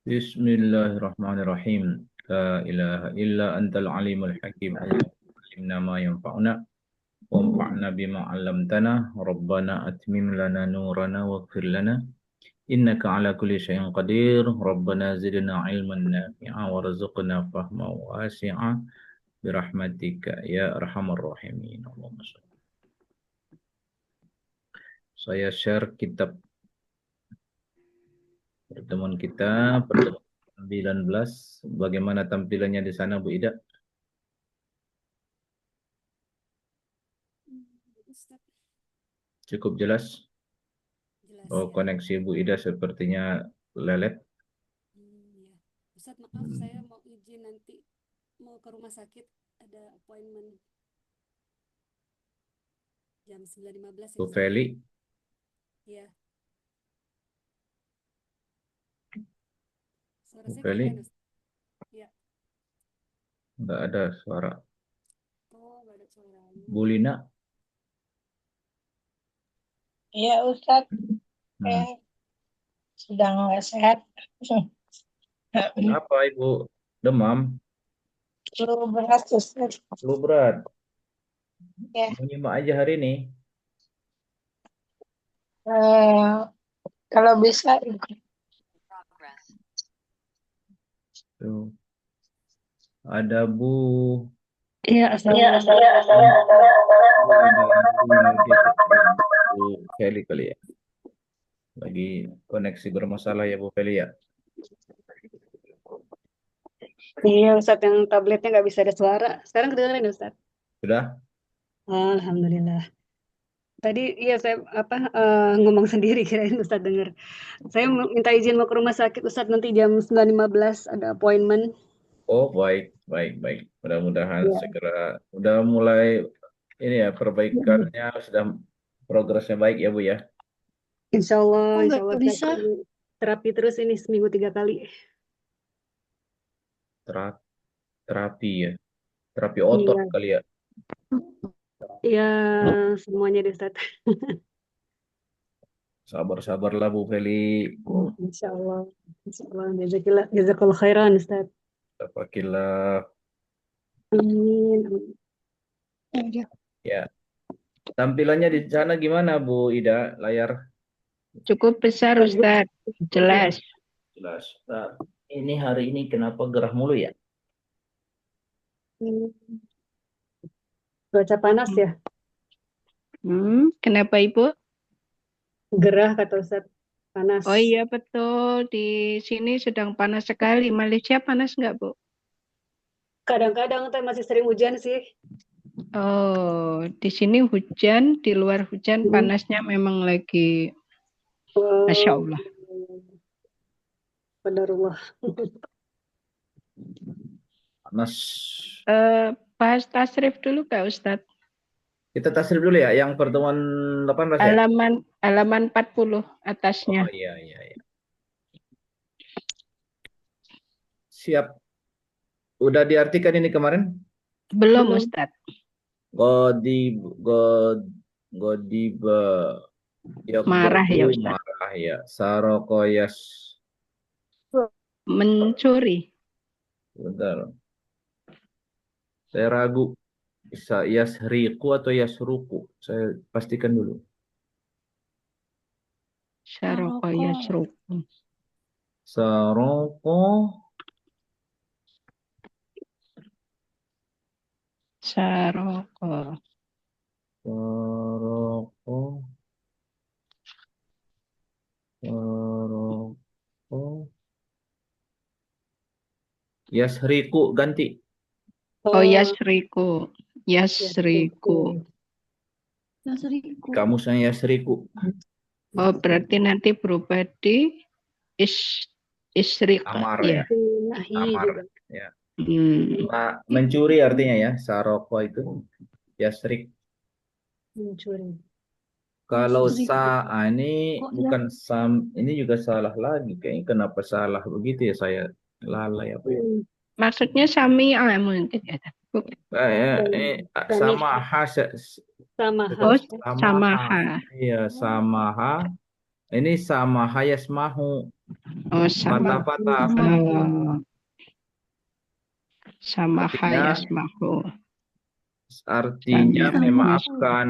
Bismillahirrahmanirrahim. La ilaha illa antal alimul hakim. Alimna ma yanfa'una. Wanfa'na bima 'allamtana. Rabbana atmim lana nurana waghfir lana. Innaka ala kulli syai'in qadir. Rabbana zidna ilman nafi'a warzuqna fahma wasi'a. Birahmatika ya arhamar rahimin. Allahumma shalli. Saya share kitab pertemuan kita, pertemuan 19. Bagaimana tampilannya di sana, Bu Ida? Cukup jelas? Jelas Oh, ya. koneksi Bu Ida sepertinya lelet. Ya. Ustadz, maaf saya mau izin nanti mau ke rumah sakit, ada appointment jam 9.15 ya Bu Ustadz. Feli, Iya. Suara Bu saya Feli, kedengeran Ustadz? Iya. nggak ada suara. Oh, nggak ada suaranya. Bu Lina, Iya Ustadz, hmm. sedang nggak sehat. Kenapa Ibu demam? Flu berat Ustadz. Flu berat. Ya, Mau nyimak aja hari ini. kalau bisa ikut. Tuh. Ada Bu. Iya, Iya, Bu Feli kali ya. Lagi koneksi bermasalah ya Bu Feli ya. Iya Ustadz, yang tabletnya nggak bisa ada suara. Sekarang kedengeran Ustadz? Sudah? Alhamdulillah. Tadi iya saya ngomong sendiri kirain Ustadz denger. Saya minta izin mau ke rumah sakit Ustadz nanti jam 9.15 ada appointment. Oh, baik, baik, baik. Mudah-mudahan Iya. segera udah mulai ini ya perbaikannya sudah progresnya baik ya Bu ya. Insya Allah nggak bisa. terapi terus ini seminggu 3 kali. Terapi ya. Terapi otot Iya, kali ya. iya semuanya deh Ustadz. Sabar-sabarlah Bu Feli. Insya Allah. Insya Allah. Jazakallah khairan Ustadz. Tafakillah. Amin. Ya. Tampilannya di sana gimana Bu Ida? Layar Cukup besar Ustadz, jelas. jelas. Nah, ini hari ini kenapa gerah mulu ya? Cuaca panas ya? Kenapa Ibu? Gerah kata Ustadz. Panas. Oh iya betul, di sini sedang panas sekali. Malaysia panas nggak Bu? Kadang-kadang tuh masih sering hujan sih. Oh, di sini hujan, di luar hujan, panasnya memang lagi, Masya Allah. Qadarullah. Panas. Bahas tasrif dulu Kak Ustadz. Kita tasrif dulu ya yang pertemuan 18 ya? Halaman 40 atasnya. Oh iya, iya, iya. Siap. Udah diartikan ini kemarin? Belum Ustadz. Godiba Marah ya Ustadz. marah ya. Sarokoyas. Mencuri. Bentar. Saya ragu. Bisa yasriku atau yasruku. Saya pastikan dulu. Saroko yasruku. Saroko. Saroko. Saroko. Saroko. Yasriku ganti. Oh yasriku. Yasriku. Kamusnya yasriku. Oh berarti nanti berubah di isrik. Amar ya. Amar. Ya. Nah, Mencuri artinya ya. Saroko itu yasrik. Mencuri. Kalau ini bukan ini juga salah lagi kayaknya. Kenapa salah begitu ya, saya lalai apa ya? Maksudnya sami mungkin ya. Sama Sama Oh, sama ha. Iya, sama ha. Ini sama ha yasmahu. Oh, sama. Patah-patah. Oh, samaha Artinya, yasmahu. artinya Samiha memaafkan.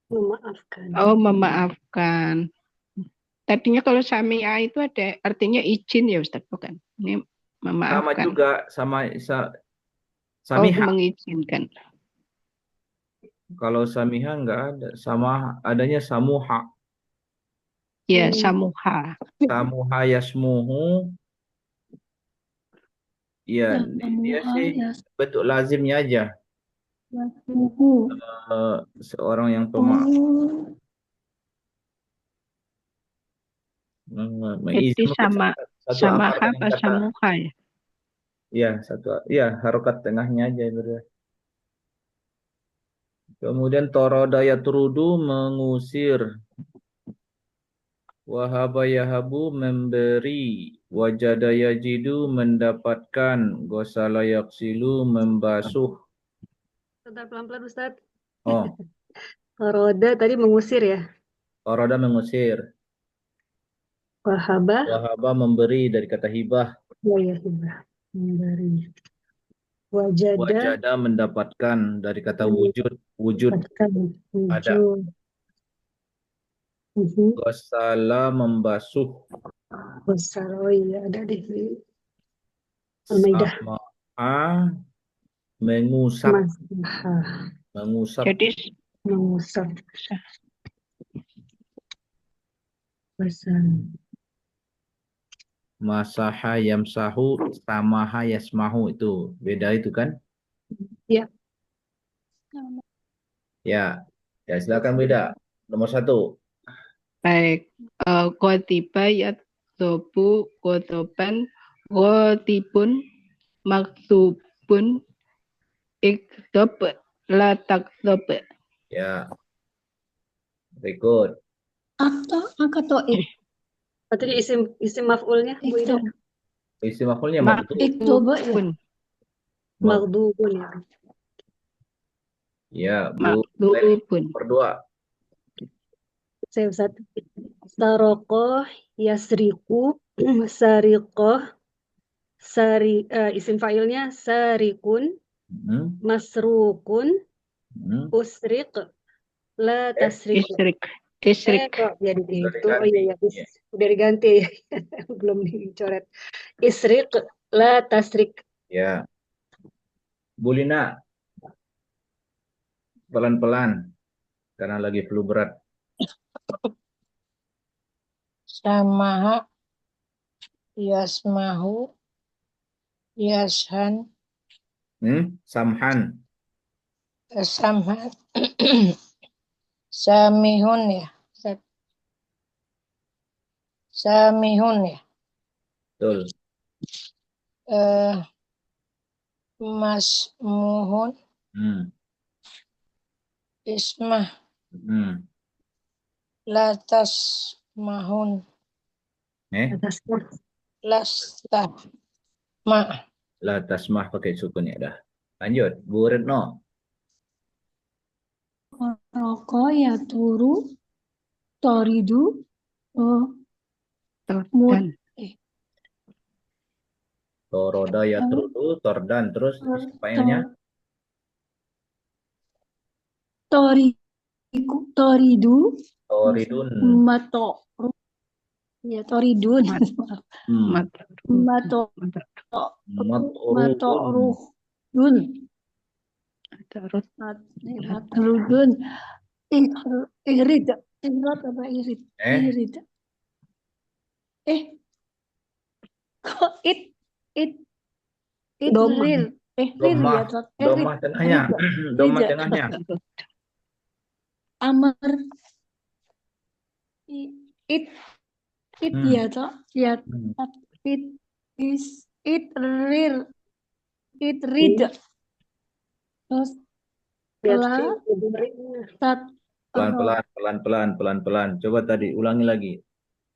Memaafkan. Oh, memaafkan. Tadinya kalau sami'a itu ada artinya izin ya Ustaz, bukan? Ini Sama memaafkan. juga, sama Oh, samiha. mengizinkan. Kalau samiha enggak ada. Sama adanya samuha. Ya, samuha. Samuha yasmuhu. Ya, dia sih bentuk lazimnya aja. Seorang yang pemaaf. Jadi Mengizin mungkin sama satu akar samaha dengan apa kata. samuha ya? Ya, harokat tengahnya aja. Kemudian toroda yatrudu mengusir. Wahaba yahabu memberi. Wajada yajidu mendapatkan. Gosala yaksilu membasuh. Sebentar pelan-pelan Ustaz. Oh, Roda tadi mengusir ya. toroda mengusir. Wahaba. Wahaba memberi dari kata hibah. Ya, ya, hibah. Memberi. Wajada. Wajada mendapatkan dari kata wujud. Wujud Mendapatkan. ada. Wujud. Gosala membasuh. Besar. Oh iya, ada di Al-Maidah. Sama'a mengusap. Masah. Mengusap. Jadi Mengusap. Besar. Masaha yamsahu samaha yasmahu itu beda itu kan? Ya. Ya, ya silakan beda. Nomor 1. baik. Kotiba yatsobu kotoban kotibun maktubun iktob la taktob. Ya, berikut. Atau Berarti isim maf'ulnya Bu Ida. Isim maf'ulnya maktub. Maktubun. Maghdubun ya. Ya, Bu Leli. Maktubun. Nomor 2. Saya satu. Sarokoh yasriku sarikoh isim fa'ilnya sarikun masrukun usrik la tasrik. Isrik. Kok jadi itu? Oh iya ya, udah diganti ya. Belum dicoret. Isrik la tasrik. Ya. Bu Lina. Pelan-pelan karena lagi flu berat. Samaha yasmahu yashan Samhan. Samhan samihun ya. Samihun ya. Betul. Masmuhun ismah latas mahun lastah ma. La tasmah pakai sukun ya dah. Lanjut, Bu Retno. Roko ya turu toridu mut Toroda yatrudu tordan terus isim fa'ilnya toridu toridun. mato ya toridun matorudun irid apa irid kok domah tengahnya domah tengahnya amar ya toh ya it read terus pelan-pelan coba tadi ulangi lagi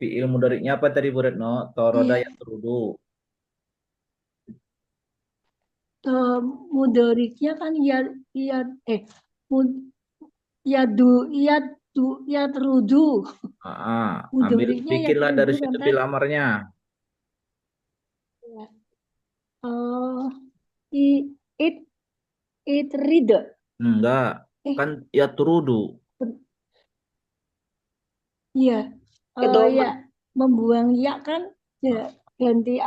fi'il mudhari'nya apa tadi Bu Retno? Toroda yatrudu mudoriknya kan yadu Yatrudu. Ambil Mudhari'nya bikinlah dari yatrudu kan situ Tat? fi'il amarnya. Ya. Oh, it read. Enggak, kan yatrudu. Iya. Itu Ya, membuang ya kan ya ganti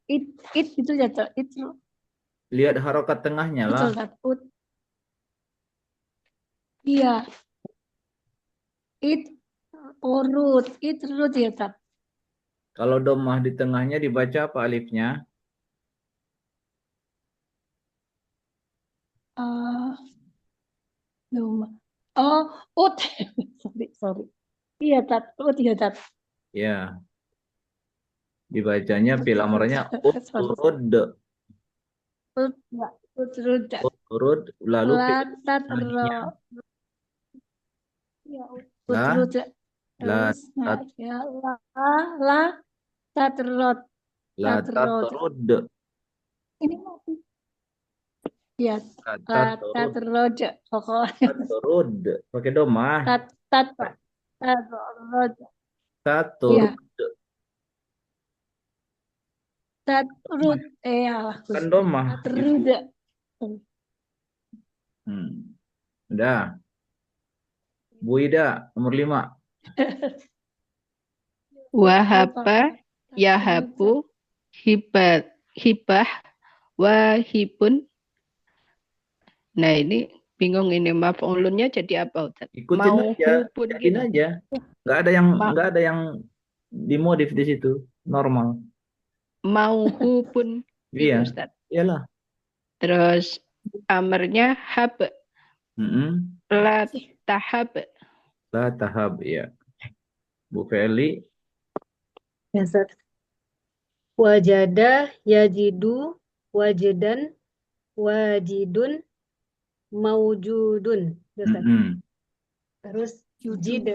it itu ya Tat. Lihat harokat tengahnya lah. Betul Tat. Iya, it root ya Tat. Kalau domah di tengahnya dibaca apa alifnya? Doma. Ut. Sorry. Iya Tat. Ut ya Tat. Ya, dibacanya fi'il amarnya Sorry. uturud. Ut ya. Utrud. Uturud lalu La fi'il tat tengahnya. ro. Ya, La utrud. la Terus tat ya la tatrot. la Tatrot. tatrud. Ini mati. Ya, La la tatrud. tatrot. Pokoknya Tatrud. Pakai domah. tatrot. Tatrud. Iya, tatrut. Alah, Kan Gusti. domah. Tatrud. Udah. Bu Ida, nomor 5. Wahaba, yahabu, hibah, wahibun. Nah ini bingung ini maf'ulunnya jadi apa Ustaz? Ikutin Mau aja, hubun yakin gitu. aja. Nggak ada yang dimodif di situ. Normal. Mau hubun gitu Iya. Ustaz. Iyalah. Terus amarnya hab, la tahab. La tahab, ya. Bu Feli. Ya, Ustaz. Wajada, yajidu, wajidan, wajidun, maujudun. Ya, Ustaz. Terus jid,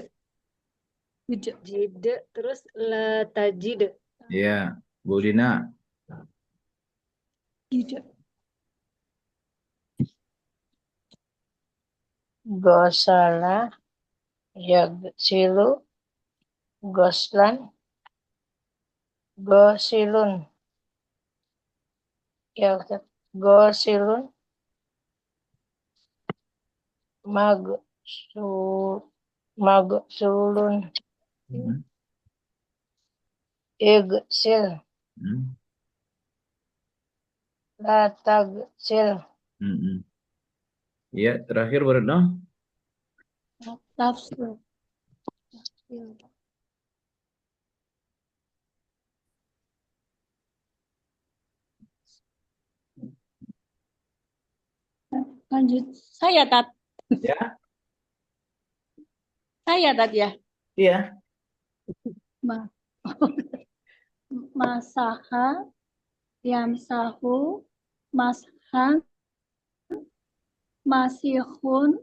terus la tajid. Ya, Bu Dina. Gosala, yagsilu, goslan, gosilun, gosilun, magsulun, igsil, latagsil. Ya, terakhir Beretno. Tafsir. Lanjut. Saya Tat. Ya. Saya Tat ya. Iya. Masaha, yamsahu, mashan, masihun.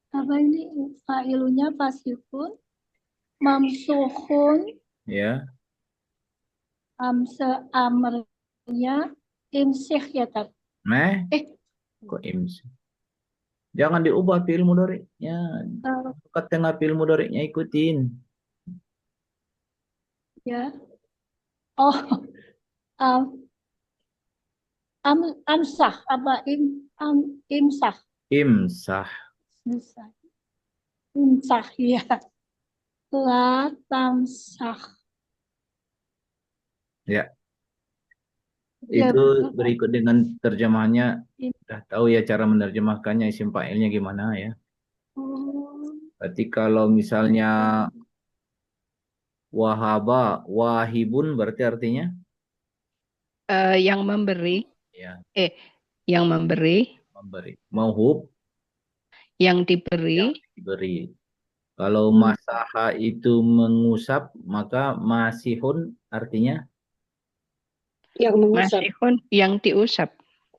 Apa ini fa'ilunya fasihun, mamsuhun. Ya. Amrnya imsih ya Tat. Kok imsih? Jangan diubah fi'il mudhari'nya. Dekat tengah fi'il mudhari'nya ikutin. Ya. Amsah apa imsah? Imsah. Imsah ya. La tamsah. Ya. Ya, Itu betul. berikut dengan terjemahannya. Sudah tahu ya cara menerjemahkannya, isim fa'ilnya gimana ya. Berarti kalau misalnya wahaba, wahibun berarti artinya? Yang memberi. Ya. Yang memberi. Mauhub. Yang diberi. Diberi. Kalau masaha itu mengusap, maka masihun artinya? Yang mengusap. Masihun yang diusap.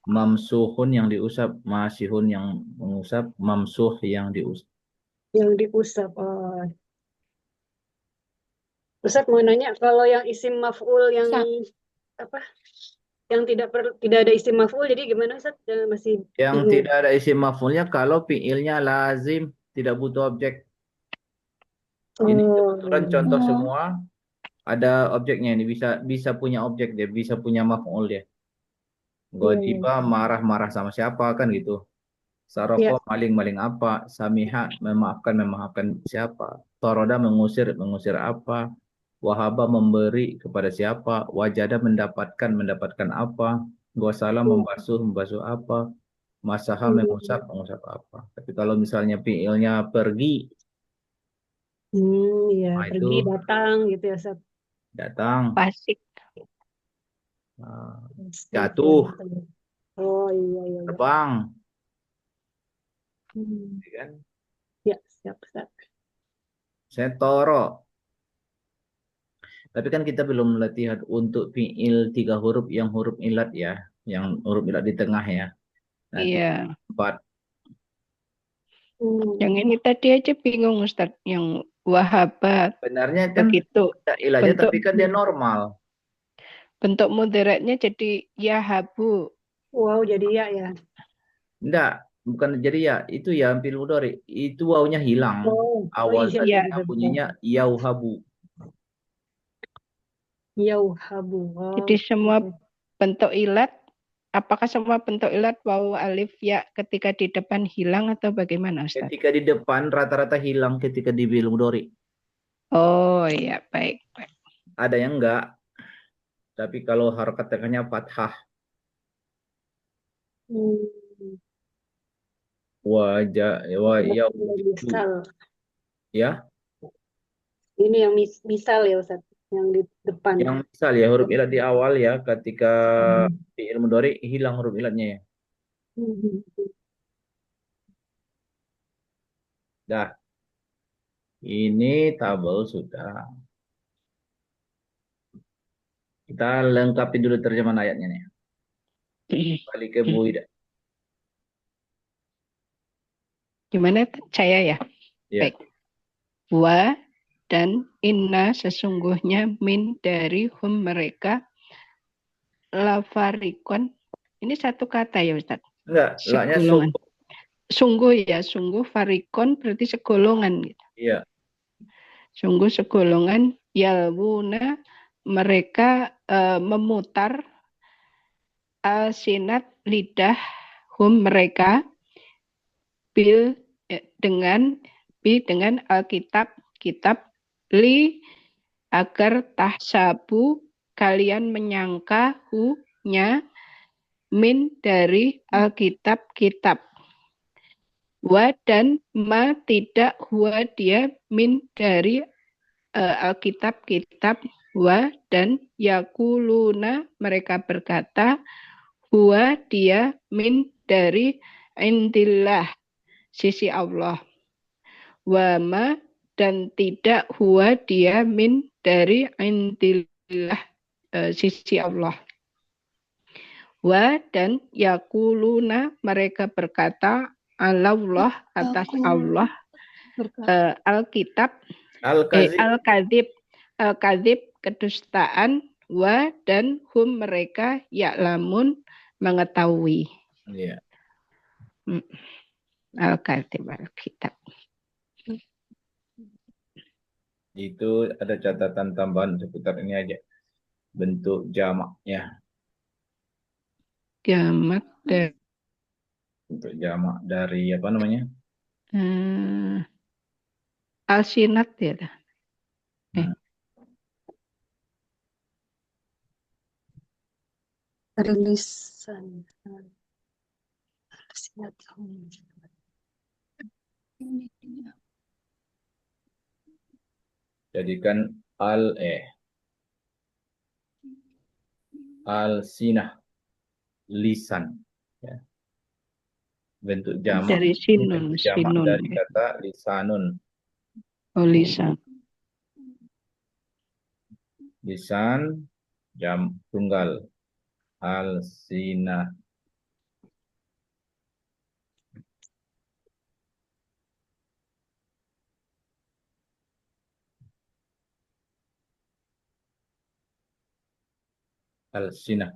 Mamsuhun yang diusap, masihun yang mengusap, mamsuh yang diusap. Yang diusap. Ustaz mau nanya, kalau yang isim maf'ul yang apa? Yang tidak ada isim maf'ul, jadi gimana Ustaz? Yang tidak ada isim maf'ulnya kalau fi'ilnya lazim, tidak butuh objek. Ini Oh, kebetulan iya. contoh semua ada objeknya ini, bisa bisa punya objek dia, bisa punya maf'ul dia. Iya, iya. Ghadiba marah-marah sama siapa kan gitu. Saroko Iya. maling-maling apa, Samiha memaafkan siapa, Toroda mengusir apa, Wahaba memberi kepada siapa, Wajada mendapatkan apa, Gosala membasuh apa, Masaha mengusap apa. Tapi kalau misalnya fiilnya pergi, Iya, nah itu pergi datang gitu ya, Ustaz. datang, Fasik. nah, Asik ya, jatuh, betul. Oh, iya, iya, iya. terbang, Hmm. ya kan? Ya, siap, Ustaz. Setoro. Tapi kan kita belum latihan untuk fiil 3 huruf yang huruf ilat ya, yang huruf ilat di tengah ya. Nanti Iya. 4. Yang Hmm. ini tadi aja bingung Ustaz. Yang wahabat Sebenarnya kan begitu. ada ilatnya, Bentuk tapi kan dia normal. bentuk mudaratnya jadi yahabu. Wow, jadi ya, ya. Enggak, bukan jadi ya, itu ya fiil mudhari. Itu wawunya hilang. Oh, oh Awal iya, Ya, tadinya betul. bunyinya yauhabu. Yauhabu. Oh, jadi semua oke. bentuk ilat, apakah semua bentuk ilat wawu alif ya ketika di depan hilang atau bagaimana Ustaz? Ketika di depan rata-rata hilang ketika di fiil mudhari. Oh iya, baik. Baik. Ada yang enggak, tapi kalau harokat tengahnya fathah, Hmm. wajah wa ya Misal. ya. Ini yang misal ya, Ustaz. Yang di depan. Yang misal ya huruf ilat di awal ya, ketika Hmm. fiil mudhari hilang huruf ilatnya ya. Hmm. Dah, ini tabel sudah. Kita lengkapi dulu terjemahan ayatnya nih. Balik ke Bu Ida. Gimana saya ya? Ya. Baik. Wa dan inna sesungguhnya min dari hum mereka lafarikon. Ini satu kata ya Ustaz? Enggak, laknya Segolongan. Sungguh ya, sungguh farikon berarti segolongan. Gitu. Iya. Sungguh segolongan yalwuna mereka memutar sinat lidah hum mereka bil dengan Alkitab kitab li agar tahsabu kalian menyangka hu-nya min dari Alkitab kitab wa dan ma tidak huwa dia min dari Alkitab kitab wa dan yakuluna mereka berkata huwa dia min dari indillah sisi Allah wa ma dan tidak huwa dia min dari indillah sisi Allah wa dan yakuluna mereka berkata Allah atas Allah Alkitab Al-Kadzib kedustaan wa dan hum mereka ya'lamun mengetahui. Iya. Al-Kadzib Alkitab. Itu ada catatan tambahan seputar ini aja. Bentuk jamaknya. Jamak dari Bentuk jamak dari apa namanya? Alsinat ya. Rilisan. Jadikan al-sinah lisan ya. Bentuk jamak dari sinun, bentuk jamak sinun. dari kata lisanun. Oh, lisan. Lisan jam tunggal al-sinah. Al-sinah.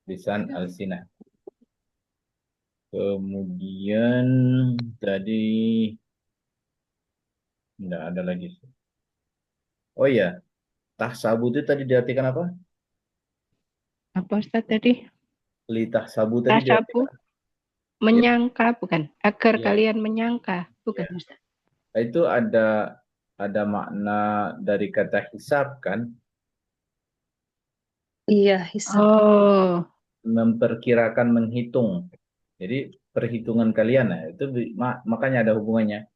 Lisan al-sinah. Kemudian tadi Enggak ada lagi. Oh iya, tahsabu itu tadi diartikan apa? Apa Ustaz tadi? Li tahsabu tadi Tasabu, diartikan. menyangka bukan? Agar Iya, kalian menyangka, bukan iya. Ustaz? Itu ada makna dari kata hisab kan, Iya, hisab. Oh, memperkirakan, menghitung. Jadi perhitungan kalian, nah itu makanya ada hubungannya.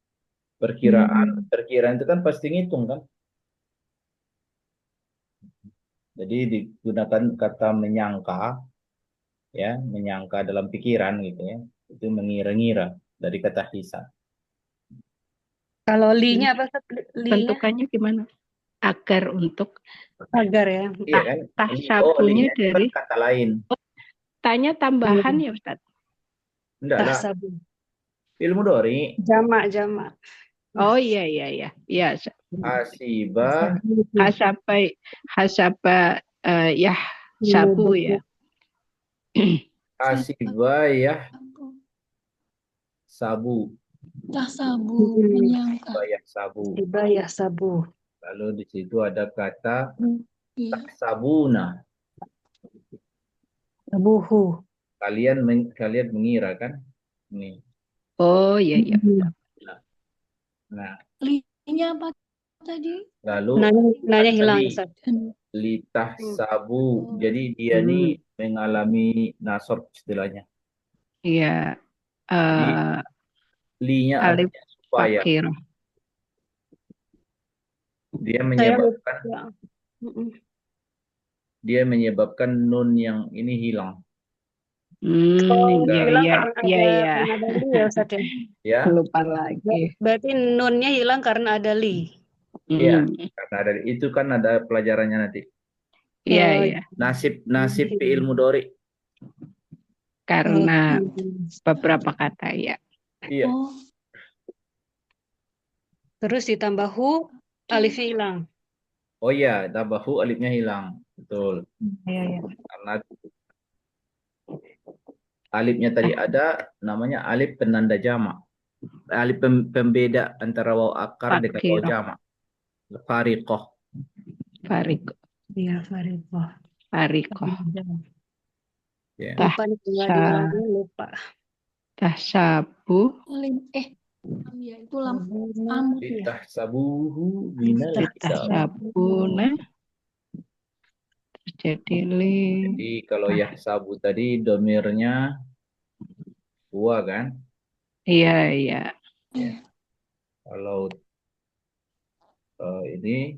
Perkiraan itu kan pasti ngitung kan. Jadi digunakan kata menyangka, ya, menyangka dalam pikiran gitu ya. Itu mengira-ngira dari kata hisab. Kalau ini li-nya apa, Ustaz? Li-nya bentukannya gimana? Agar untuk agar ya. Iya kan? tahsabunya Linya itu kan dari kata lain. tanya tambahan ya Ustaz. Enggak lah, Tahsabu. ilmu dori. Jamak. Oh iya iya iya. Iya, Hasiba, hasaba ya sabu ya. hasiba ya sabu, Tahsabu, menyangka. bayah sabu. Dibayah sabu. Lalu di situ ada kata Iya. sabuna. Sabuhu. Kalian mengira kan? Nih. Oh iya iya. Nah, Li-nya apa tadi? lalu Nanya hilang, tadi Ustaz. litah sabu. Jadi dia nih mengalami nasab istilahnya. Iya. Jadi li-nya Alif artinya supaya. fakir. Dia Saya menyebabkan lupa. dia menyebabkan nun yang ini hilang. Iya Hilang iya karena iya iya. ada li ya, Ustaz ya. Ya, Lupa lagi. Berarti nunnya hilang karena ada li. iya. Karena itu kan ada pelajarannya nanti. Iya iya. Nasib fi'il mudhari. Karena beberapa kata ya. Iya. Oh, Terus ditambah hu, alifnya hilang. Oh iya, tabahu alifnya hilang. Betul. Iya. Karena alifnya tadi ada, namanya alif penanda jamak. Alif pembeda antara waw akar dengan waw Fakir. jamak. Fariqoh. Fariko. Iya, Fariqoh. Fariko. Ya. Lupa nih, diulangi, lupa. Tahsabu. ya itu lam. Litahsabuhu minal kitab. Tahsabuna. Terjadi li. Jadi kalau yahsabu tadi domirnya huwa kan? Iya iya. Kalau ini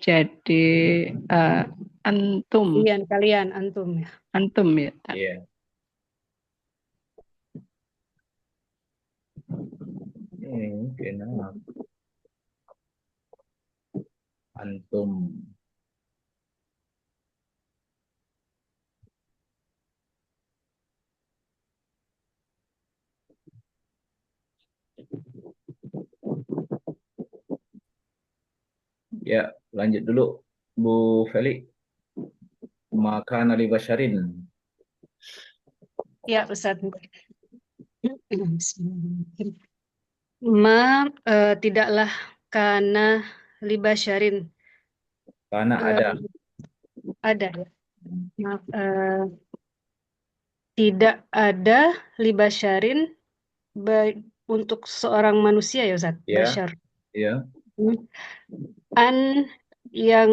jadi antum. Kalian, antum ya. Antum ya. iya. Kenapa? Antum. Ya, lanjut dulu Bu Feli. Maka nali basyarin. Ya, Ustaz. Tidaklah karena libasyarin. Karena ada. Ada ya. Maaf, tidak ada libasyarin untuk seorang manusia ya, Ustaz. Ya. Basyar. Ya. An yang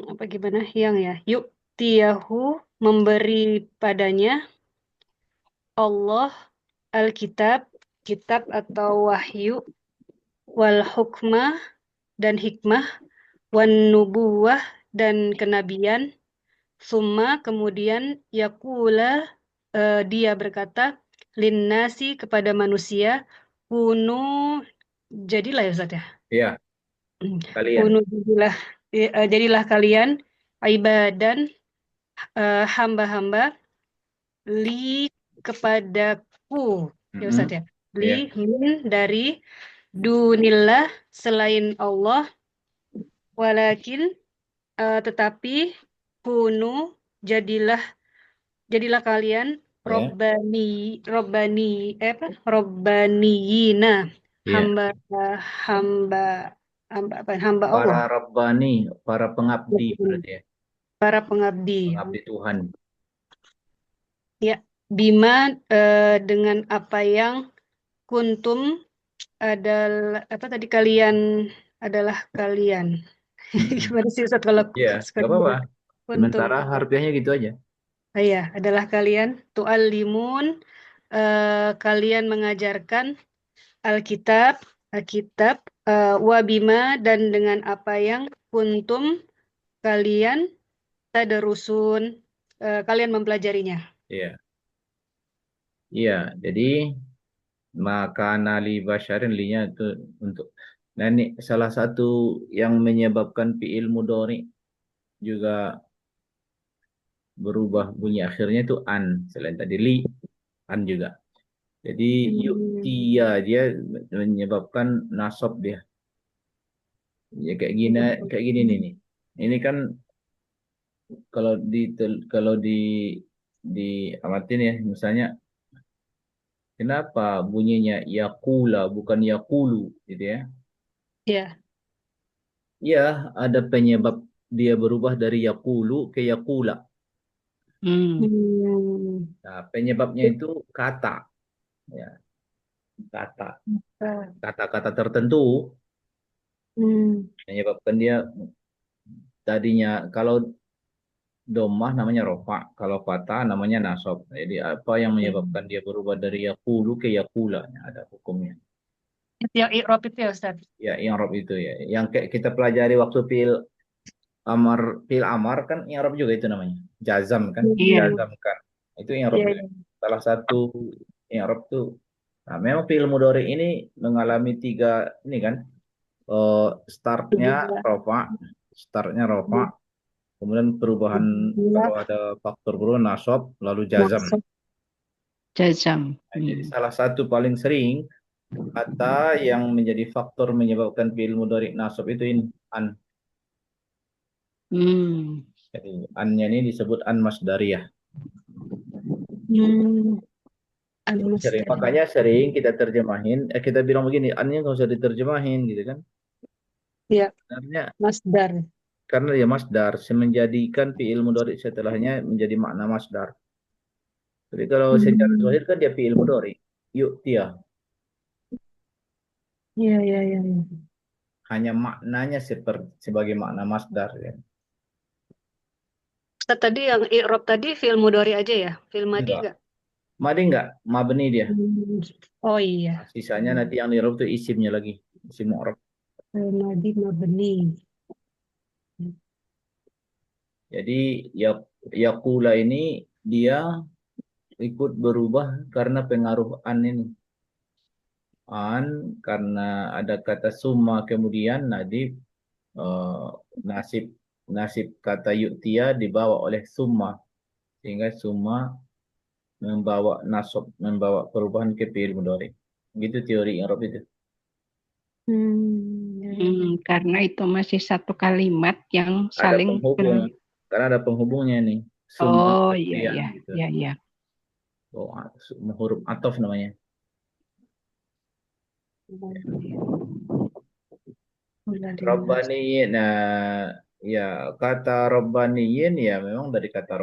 apa gimana? Yang ya. Yuk tiyahu memberi padanya Allah Alkitab, kitab atau wahyu, wal hukmah dan hikmah, wan nubuwah dan kenabian, summa kemudian yakula dia berkata linnasi kepada manusia, kunu jadilah ya Ustaz ya. Iya. Kalian. Kunu jadilah kalian ibadan hamba-hamba li kepadaku ya Ustaz ya. Li min dari dunillah selain Allah, walakin tetapi kunu jadilah kalian robbaniyina Iya. hamba hamba Para Allah, Rabbani, para pengabdi berarti ya. para pengabdi. Pengabdi Tuhan. Ya, bima dengan apa yang kuntum adalah apa tadi kalian adalah kalian. Gimana sih Ustaz kalau Iya, sekali nggak apa-apa. kuntum? Sementara harfiahnya gitu aja. Iya, adalah kalian tu'allimun kalian mengajarkan Alkitab, Alkitab wa bima dan dengan apa yang kuntum kalian tadarusun kalian mempelajarinya. Iya. Iya, jadi maka nali basyarin linya itu untuk, nah ini salah satu yang menyebabkan fiil mudhari juga berubah bunyi akhirnya itu an, selain tadi li, an juga. Jadi yuktiya dia menyebabkan nasab dia. Ya kayak gini nih. Ini kan kalau di amatin ya, misalnya kenapa bunyinya yakula bukan yakulu gitu ya? Ya. Ya, ada penyebab dia berubah dari yakulu ke yakula. Nah, penyebabnya itu kata, ya, kata-kata tertentu menyebabkan dia tadinya kalau domah namanya rofa, kalau fatah namanya nasab. Jadi apa yang menyebabkan dia berubah dari yakulu ke yakula? Nah, ada hukumnya. Itu yang i'rab itu ya Ustaz. Ya, i'rab itu ya. Yang kayak kita pelajari waktu fil amar kan i'rab juga itu namanya. Jazam kan? Iya. Jazam kan. Itu i'rab. Iya, iya. Salah satu i'rab tuh. Nah, memang fi'il mudhari ini mengalami tiga ini kan. Startnya rofa, kemudian perubahan kalau ada faktor perubahan nasab, lalu jazam. Jazam. Nah, jadi salah satu paling sering kata yang menjadi faktor menyebabkan fi'il mudhari nasab itu ini an. Jadi an-nya ini disebut an masdariyah. Sering, makanya sering kita terjemahin, kita bilang begini, an-nya nggak usah diterjemahin gitu kan? Iya. Sebenarnya Masdar. karena dia masdar, menjadikan fi'il mudhari setelahnya menjadi makna masdar. Jadi kalau secara zahir kan dia fi'il mudhari, yu'tiya. Iya, iya, iya. Hanya maknanya sebagai makna masdar ya. Ustaz, tadi yang i'rab tadi fi'il mudhari aja ya? Fi'il madi enggak? Madi enggak, mabni dia. Oh iya. Sisanya nanti yang i'rab itu isimnya lagi, isim mu'rab. Madi mabni. Jadi yakula ini dia ikut berubah karena pengaruh an ini. An karena ada kata summa kemudian nasib kata yuktia dibawa oleh summa sehingga summa membawa perubahan ke fi'il mudhari. Gitu teori i'rab itu. Karena itu masih satu kalimat yang Ada saling penghubung. Karena ada penghubungnya nih. Summa Oh kemudian, iya, gitu. iya, iya. Oh, huruf atof namanya. Rabbaniyin, nah ya kata Rabbaniyin ya memang dari kata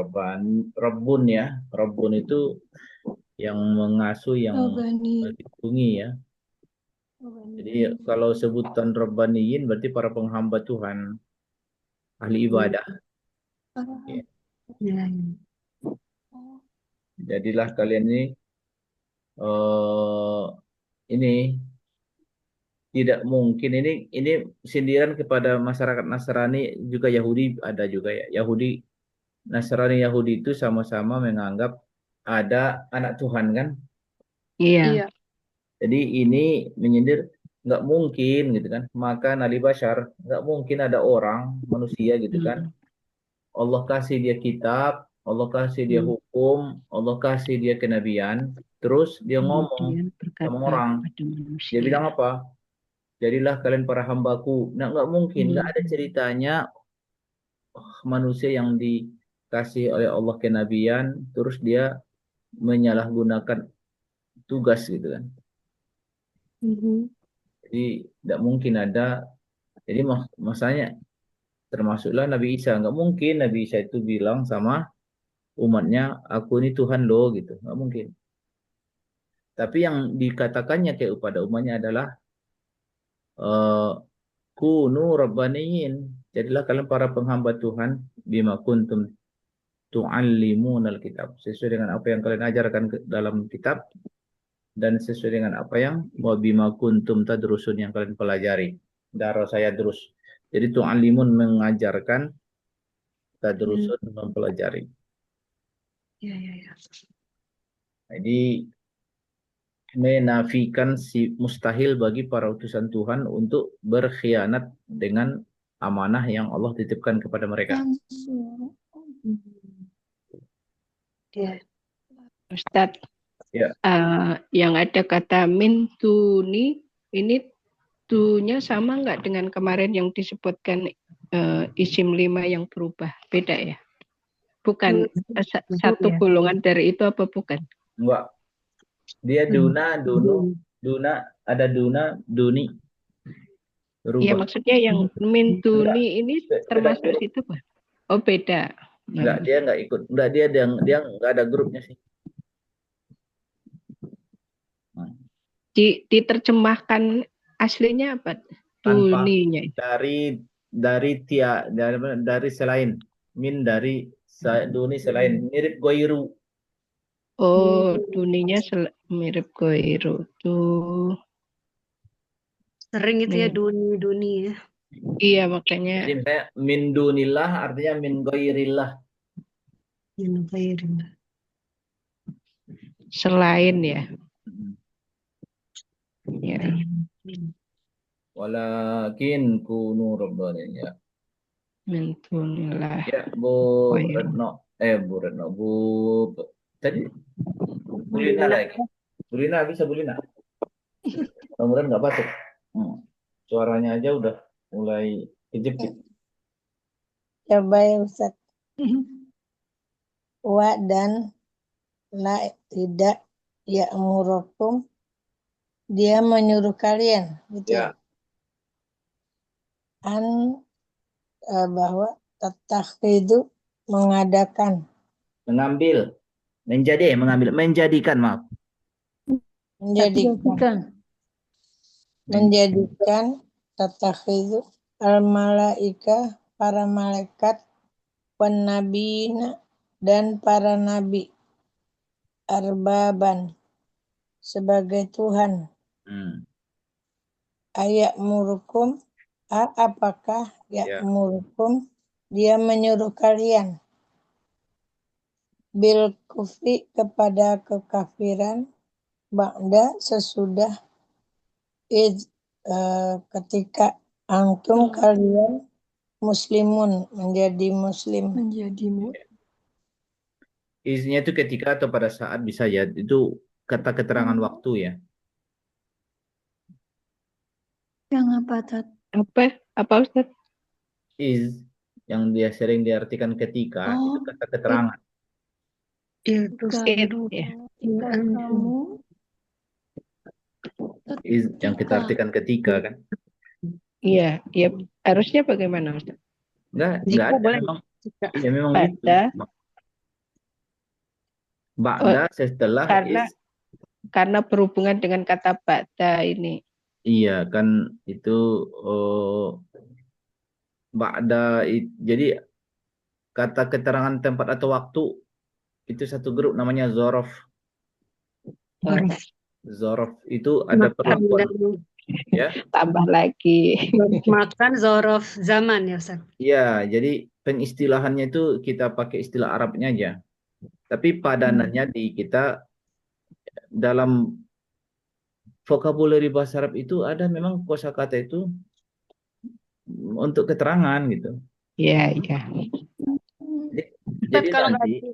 Rabbun ya. Rabbun itu yang mengasuh, yang melindungi ya. Jadi kalau sebutan Rabbaniyin berarti para penghamba Tuhan, ahli ibadah. Ya. Jadilah kalian ini tidak mungkin, ini sindiran kepada masyarakat Nasrani juga Yahudi ada juga ya. Nasrani Yahudi itu sama-sama menganggap ada anak Tuhan kan. Iya. Jadi ini menyindir nggak mungkin gitu kan. Maka nali bashar nggak mungkin ada orang manusia gitu kan. Allah kasih dia kitab, Allah kasih dia hukum, Allah kasih dia kenabian, terus dia ngomong sama orang. Dia bilang apa? Jadilah kalian para hambaku. Nah, nggak mungkin, nggak ada ceritanya manusia yang dikasih oleh Allah kenabian, terus dia menyalahgunakan tugas gitu kan. Jadi tidak mungkin ada. Jadi masanya termasuklah Nabi Isa. Nggak mungkin Nabi Isa itu bilang sama umatnya, aku ini Tuhan lo gitu. Nggak mungkin. Tapi yang dikatakannya kayak pada umatnya adalah eh, kunu rabbaniyin. Jadilah kalian para penghamba Tuhan bima kuntum tu'allimunal kitab. Sesuai dengan apa yang kalian ajarkan dalam kitab dan sesuai dengan apa yang wa bima kuntum tadrusun yang kalian pelajari. Daro saya terus. Jadi tu'allimun mengajarkan, tadrusun mempelajari. Ya, ya, ya. Jadi menafikan si mustahil bagi para utusan Tuhan untuk berkhianat dengan amanah yang Allah titipkan kepada mereka. Langsung. Ya. Ustadz, Ya. yang ada kata min tuni, ini tunya sama nggak dengan kemarin yang disebutkan isim 5 yang berubah? Beda ya? Bukan satu Ya. golongan dari itu apa bukan? Enggak. Dia duna, dunu, duna, ada duna, duni. Iya, Berubah. maksudnya yang min tuni ini Beda termasuk grup. situ, Pak? Oh, beda. Enggak, dia enggak ikut. Enggak, dia enggak ada grupnya sih. Diterjemahkan aslinya apa? Tanpa Tuninya. dari selain, min dari duni selain, mirip goiru. Oh, duninya mirip goiru tuh. Sering itu ya duni ya. Iya, makanya Jadi misalnya min dunillah artinya min goirillah. selain ya. Ya. Walakin kunu rabbaniyin. Ya. Min dunillah. Ya, Bu Retno. Bu Retno. Tadi Bu Lina lagi. Bu Lina bisa Bu Lina? Mudah-mudahan nggak batuk. Suaranya aja udah mulai kejepit. Coba ya Ustaz. Wa dan la tidak ya'murukum, dia menyuruh kalian gitu Ya. Bahwa tatakhidu mengadakan, menjadikan, maaf. menjadikan tatakhidu al-malaika, para malaikat, wan nabiyina, dan para nabi, arbaban, sebagai Tuhan. Ayak murukum, apakah murukum, dia menyuruh kalian, bil kufri, kepada kekafiran, ba'da, sesudah, ketika antum kalian muslimun, menjadi muslim. Isinya itu ketika atau pada saat bisa ya, itu kata keterangan waktu ya. Yang apa, Tat? Apa Ustaz? Is yang dia sering diartikan ketika itu kata keterangan. Kamu Is yang kita artikan ketika kan. Iya, ya harusnya bagaimana Ustaz? Enggak ada memang. Iya memang gitu. Ba'da setelah karena berhubungan dengan kata ba'da ini. Iya kan itu ba'da, jadi kata keterangan tempat atau waktu itu satu grup namanya zorof. Zorof itu ada perlakuan. Ya. Tambah lagi. Makan zorof zaman ya Ustaz. Iya, jadi pengistilahannya itu kita pakai istilah Arabnya aja. Tapi padanannya di kita dalam vocabulary bahasa Arab itu ada memang kosakata itu untuk keterangan gitu. Iya, iya. Jadi kalau nanti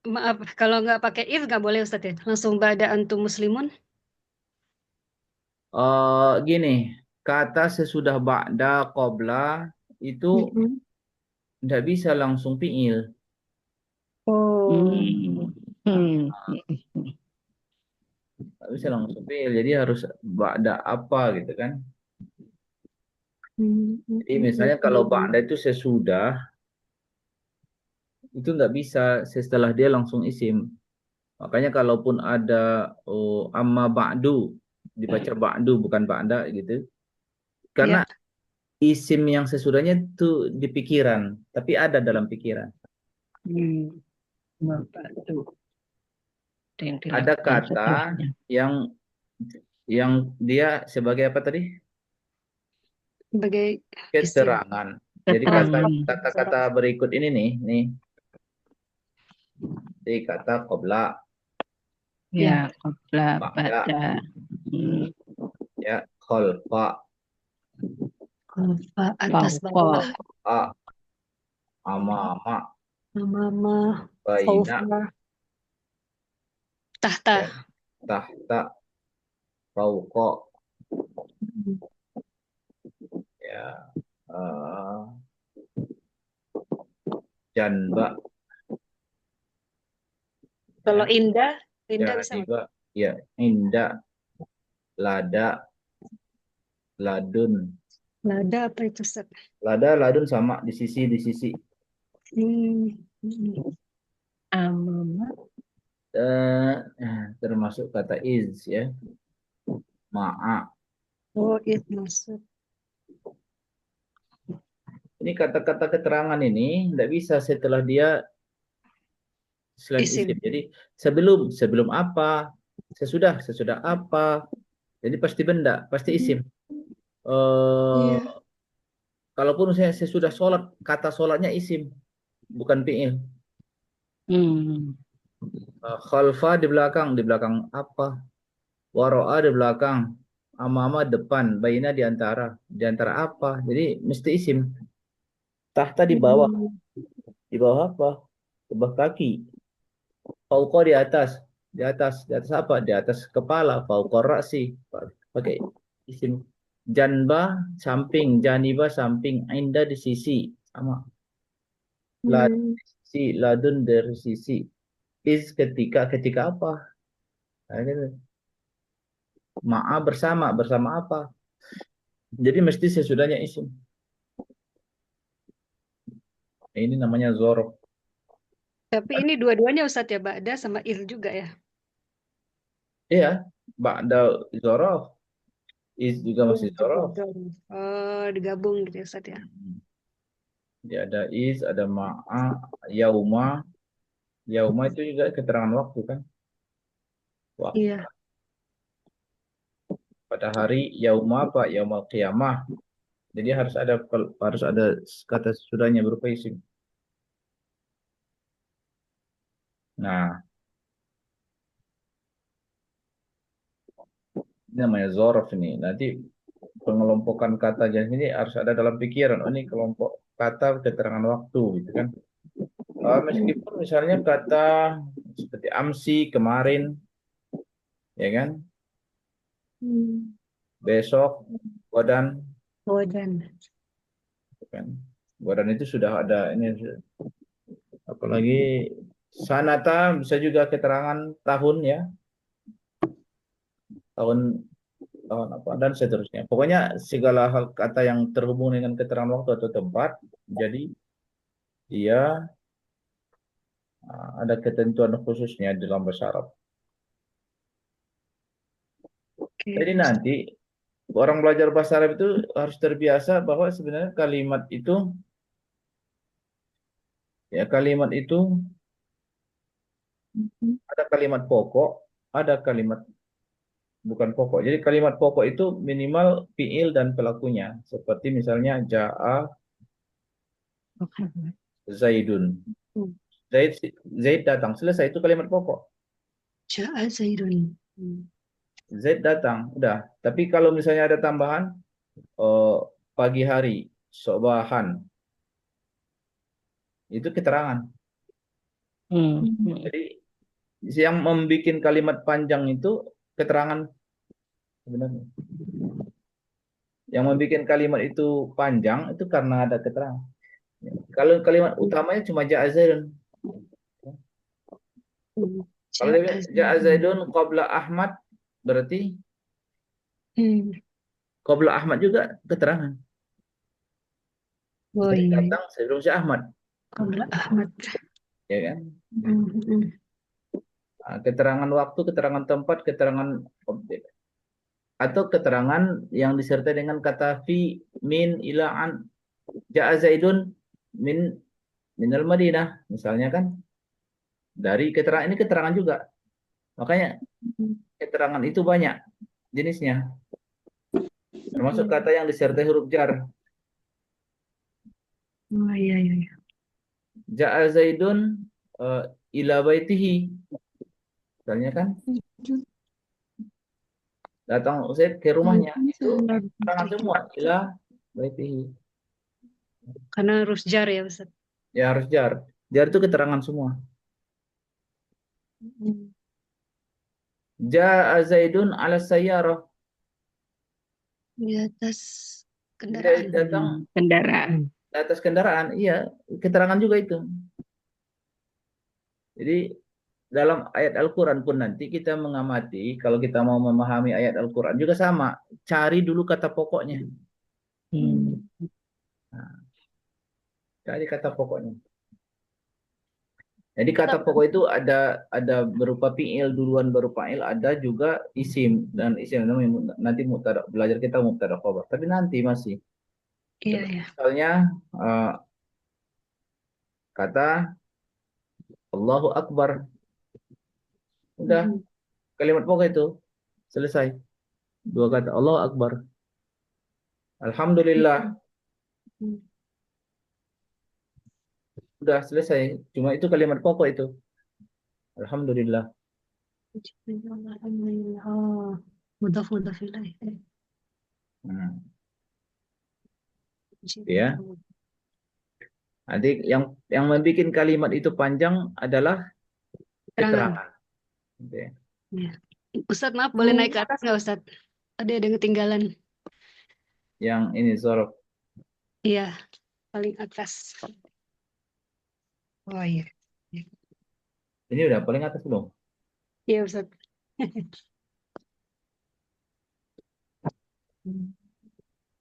maaf, kalau nggak pakai if nggak boleh Ustaz ya? Langsung ba'da antum muslimun? Gini, kata sesudah ba'da, qabla itu tidak bisa langsung fi'il. nggak bisa langsung fi'il, jadi harus ba'da apa gitu kan. Jadi misalnya kalau ba'da itu sesudah, itu nggak bisa setelah dia langsung isim. Makanya kalaupun ada amma ba'du, dibaca ba'du bukan ba'da gitu. Ya. Karena isim yang sesudahnya itu di pikiran, tapi ada dalam pikiran. Bapak tuh. Ada yang Ada dilakukan kata setelahnya. yang dia sebagai apa tadi? Sebagai isim. Keterangan. Jadi kata-kata berikut ini nih. Jadi kata qabla, Ya, qabla, ba'da, ba'da. ya khalfa, Khalfa, atas bawah. a, amama, Mama, baina, fawqa, tahta. ya, tahta, fauqa, ya, janba, Kalau ya, indah bisa nggak? janiba, ya, inda, lada, ladun. Lada apa itu, Ustaz? Ladun sama di sisi. Amama. Termasuk kata iz ya. Ma'a. Oh, itu maksud. Ini kata-kata keterangan ini tidak bisa setelah dia selain isim. Jadi sebelum apa, sesudah apa. Jadi pasti benda, pasti isim. Kalaupun saya sesudah sholat, kata sholatnya isim, bukan fi'il. Khalfa di belakang apa? Waro'a di belakang, amama depan, baina di antara apa? Jadi mesti isim. Tahta di bawah apa? Di bawah kaki. Fauqa di atas apa? Di atas kepala, fauqa ra'si. Pakai isim. Janba samping, janiba samping, inda di sisi, sama. Ladun di sisi, ladun dari sisi. Is ketika apa? Nah, gitu. Ma'a bersama apa? Jadi mesti sesudahnya isim. Ini namanya zorof. Tapi ini dua-duanya Ustadz ya, ba'da sama il juga ya? Iya, ba'da zorof. Is juga masih zorof. Digabung gitu ya, Ustadz ya? Dia ada is, ada ma'a, yauma. Yauma itu juga keterangan waktu kan? Waktu. Iya. Pada hari yauma apa? Yaumal qiyamah. Jadi harus ada kata sesudahnya berupa isim. Nah, ini namanya zorof ini. Nanti pengelompokan kata jenis ini harus ada dalam pikiran. Oh, ini kelompok kata keterangan waktu gitu kan. Meskipun misalnya kata seperti amsi kemarin, ya kan? Besok, godan, kan? Godan itu sudah ada ini. Apalagi sanata bisa juga keterangan tahun ya, tahun apa dan seterusnya. Pokoknya segala hal kata yang terhubung dengan keterangan waktu atau tempat, jadi dia ada ketentuan khususnya dalam bahasa Arab. Jadi nanti orang belajar bahasa Arab itu harus terbiasa bahwa sebenarnya kalimat itu ada kalimat pokok, ada kalimat bukan pokok. Jadi kalimat pokok itu minimal fiil dan pelakunya. Seperti misalnya ja'a Zaidun. Zaid datang. Selesai, itu kalimat pokok. Ja'a Zaidun. Zaid datang. Udah. Tapi kalau misalnya ada tambahan pagi hari, sobahan. Itu keterangan. Jadi yang membuat kalimat panjang itu keterangan sebenarnya. Yang membuat kalimat itu panjang itu karena ada keterangan. Kalau kalimat utamanya cuma ja'a Zaidun. Kalau dia ja'a Zaidun qabla Ahmad, berarti Hmm. qabla Ahmad juga keterangan. Oh Jadi iya, datang sebelum si Ahmad, Qabla Ahmad. ya kan? Hmm. Keterangan waktu, keterangan tempat, keterangan objek, atau keterangan yang disertai dengan kata fi, min, ila, an. Ja'a Zaidun minal Madinah, misalnya kan. Dari keterangan ini keterangan juga. Makanya keterangan itu banyak jenisnya. Termasuk kata yang disertai huruf jar. Oh iya, iya. Ja'a Zaidun ila baitihi. Misalnya kan, datang Zaid ke rumahnya. Itu keterangan semua. Ila baitihi. Karena harus jar ya, Ustaz. Ya harus jar. Jar itu keterangan semua. Ja'a Zaidun ala sayyarah. Di atas Dia kendaraan. datang Kendaraan. di atas kendaraan. Iya, keterangan juga itu. Jadi dalam ayat Al-Quran pun nanti kita mengamati, kalau kita mau memahami ayat Al-Quran juga sama. Cari dulu kata pokoknya. Cari kata pokoknya. Jadi kata pokok itu ada berupa fi'il duluan, baru fa'il, ada juga isim, dan isim nanti mubtada, belajar kita mubtada khabar. Tapi nanti masih. Iya, iya. Misalnya kata Allahu Akbar. Udah, kalimat pokok itu selesai. Dua kata Allahu Akbar. Alhamdulillah. Udah selesai. Cuma itu kalimat pokok itu. Alhamdulillah. Alhamdulillah. Oh, mudhaf ilaih. Ya. Nanti yang membuat kalimat itu panjang adalah keterangan. Ya. Ustadz, maaf, boleh naik ke atas nggak, Ustadz? Ada yang ketinggalan. Yang ini Zorof. Iya, paling atas. Oh iya. Ini udah paling atas belum? Iya, Ustadz.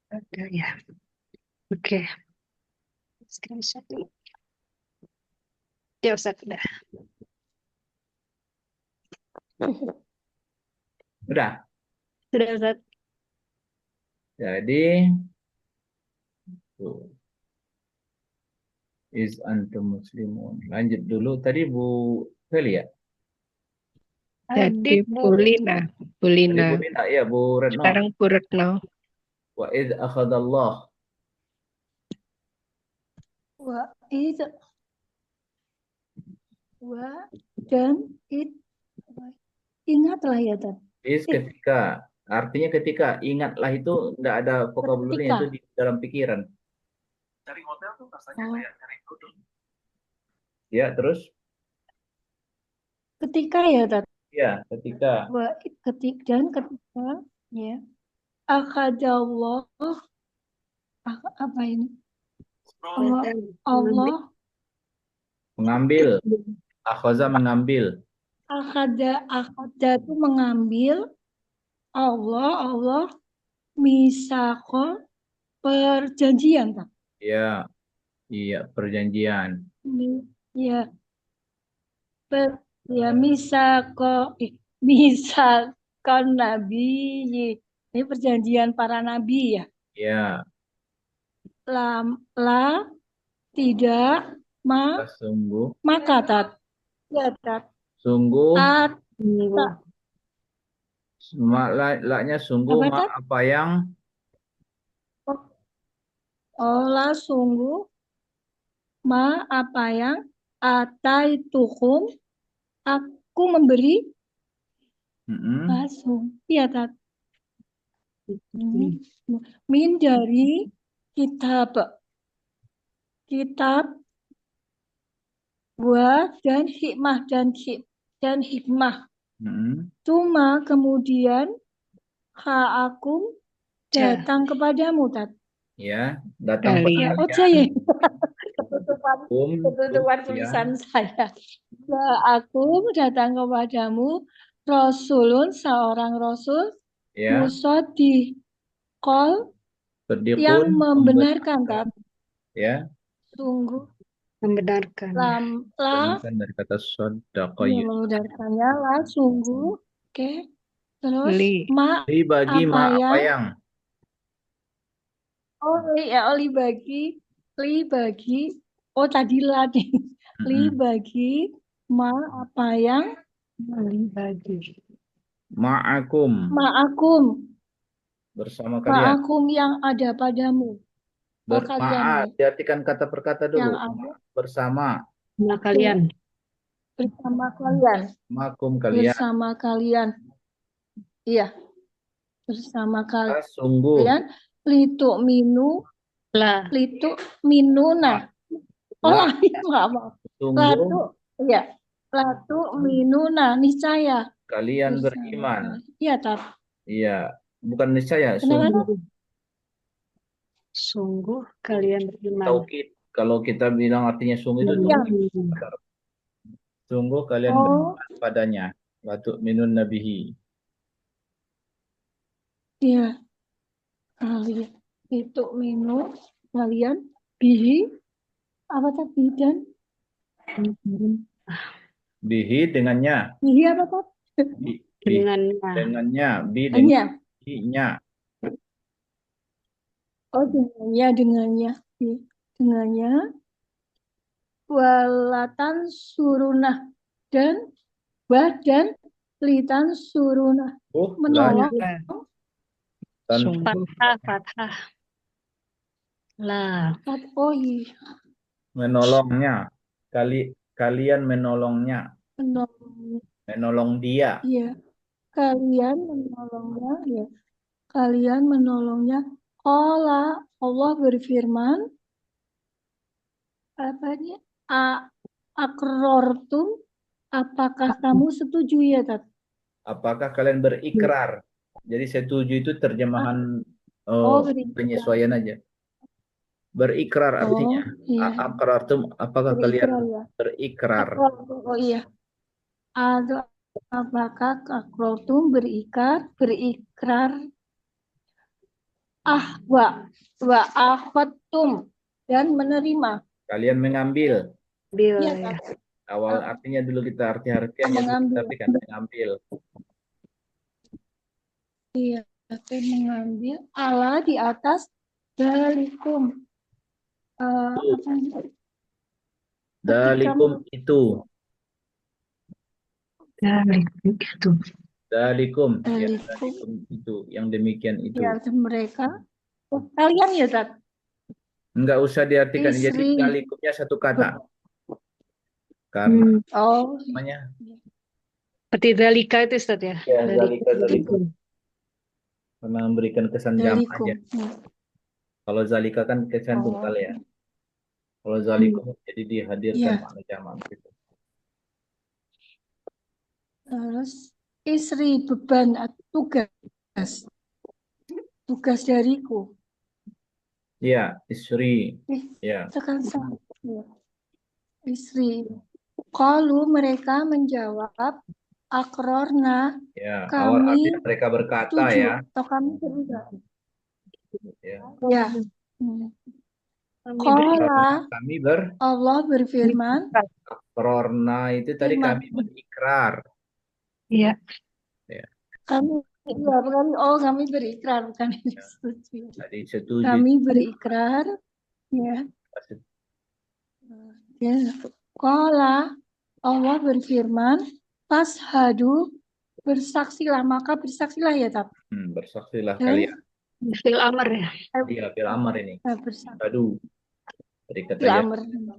Ada ya. Oke. Screenshot dulu. Ya, Ustadz, udah. Udah. Sudah, Ustadz. Jadi is antum muslimun. Lanjut dulu tadi Bu Feli ya? Tadi Bulina. Bulina. Tadi Bu ya Bu Retno. Sekarang Bu Retno. Wa id akhadallah. Wa id wa dan it ingatlah ya Tad. Is ketika, artinya ketika, ingatlah itu enggak ada vocabulary itu di dalam pikiran. Cari hotel tuh rasanya kayak cari duduk. Ya, terus? Ketika ya Tad. Ya, ketika. Wa ketika ya. Akhadallah apa ini? Allah Mengambil. Akhaza mengambil. akhada itu mengambil. Allah misaqo perjanjian Tad. Ya. Iya, perjanjian. Ya. Ya misakon nabi. Ini perjanjian para nabi ya. Ya. La tidak Sungguh. maka Tad. Ya Tad. Sungguh. La-nya sungguh apa yang Allah sungguh apa yang ataitukum aku memberi langsung. Iya Tad. Min dari kitab wa dan hikmah. Cuma kemudian aku datang kepadamu Tad. Ya, datang Kalian. kepadamu. Ketutupan tulisan saya. Aku datang kepadamu Rasulun seorang rasul Ya, musodiqol sedikun yang membenarkan membenarkan. Ya, sungguh Membenarkan. benarkan dari kata sodako yang membenarkannya lah sungguh. Oke. Terus Li. Li bagi apa ma apa yang yang? li bagi tadi lah nih. Li Mm-mm. bagi ma apa yang Bagi. Ma'akum ma'akum bersama kalian. ma'akum yang ada padamu. Kalian Ma'a nih diartikan kata per kata yang dulu. ada Bersama. Sama kalian. bersama kalian. Ma'akum kalian. Bersama kalian. Iya, bersama Sungguh. kalian. Lituk Lah. minuna. La. Maaf. Sungguh Latu minuna niscaya. kalian Bersama beriman. kalian. Iya, tapi Iya, bukan niscaya, kenapa? sungguh. Sungguh kalian beriman. Taukid. Kalau kita bilang artinya sungguh itu Iya. taukid. Sungguh kalian beriman padanya. Latu minun nabihi. Iya. Kalian itu minum kalian bihi apa tadi dan Bihi dengannya. bihi apa tadi? Dengannya. Dengannya. Bi Hanya. dengannya. Oh, dengannya walatan surunah dan litan surunah menolong. Sungguh. Fathah. Lah. Oh iya, Menolongnya. Kalian menolongnya. Menolong dia. iya. Kalian menolongnya, ya. Kalian menolongnya. Allah berfirman, apa dia? Akrortum, apakah kamu setuju ya, Tat? Apakah kalian berikrar? Jadi setuju itu terjemahan berikrar. penyesuaian aja. Berikrar artinya. Iya. Aqrartum, apakah Berikrar, kalian ya. berikrar? Oh iya. Apakah akrortum berikrar wa akhadtum dan menerima. Kalian mengambil. Iya, Awal artinya dulu kita arti-artiannya dulu, tapi kan mengambil. Iya, mengambil Allah di atas dalikum. Dalikum itu. Dalikum. Ya, dalikum itu. Yang demikian itu. Ya, mereka. Kalian ya, Tat? Enggak usah diartikan. Jadi dalikumnya satu kata. Karena namanya. Seperti dalika itu, Ustaz ya? Ya, dalika. Karena memberikan kesan jamak aja. Kalau zalika kan kesan tunggal ya. Kalau zalikum jadi dihadirkan makna jamak gitu. Terus istri beban tugas dariku. Iya, istri. Ya. Tekan sama. Istri. Kalau mereka menjawab akrorna. Ya, awal artinya mereka berkata ya. Atau kami berkata. Ya. Kami Allah berfirman. Akrorna itu tadi kami berikrar. Iya. Ya. Kami berikrar bukan setuju. Tadi setuju. Kami berikrar. Ya. Qala Allah berfirman, fashhadu, bersaksilah, maka bersaksilah ya, Tat. Bersaksilah kalian. Fil amr ya. Iya, fil amr ini. Fashhadu. Dari kata fil amr. Dan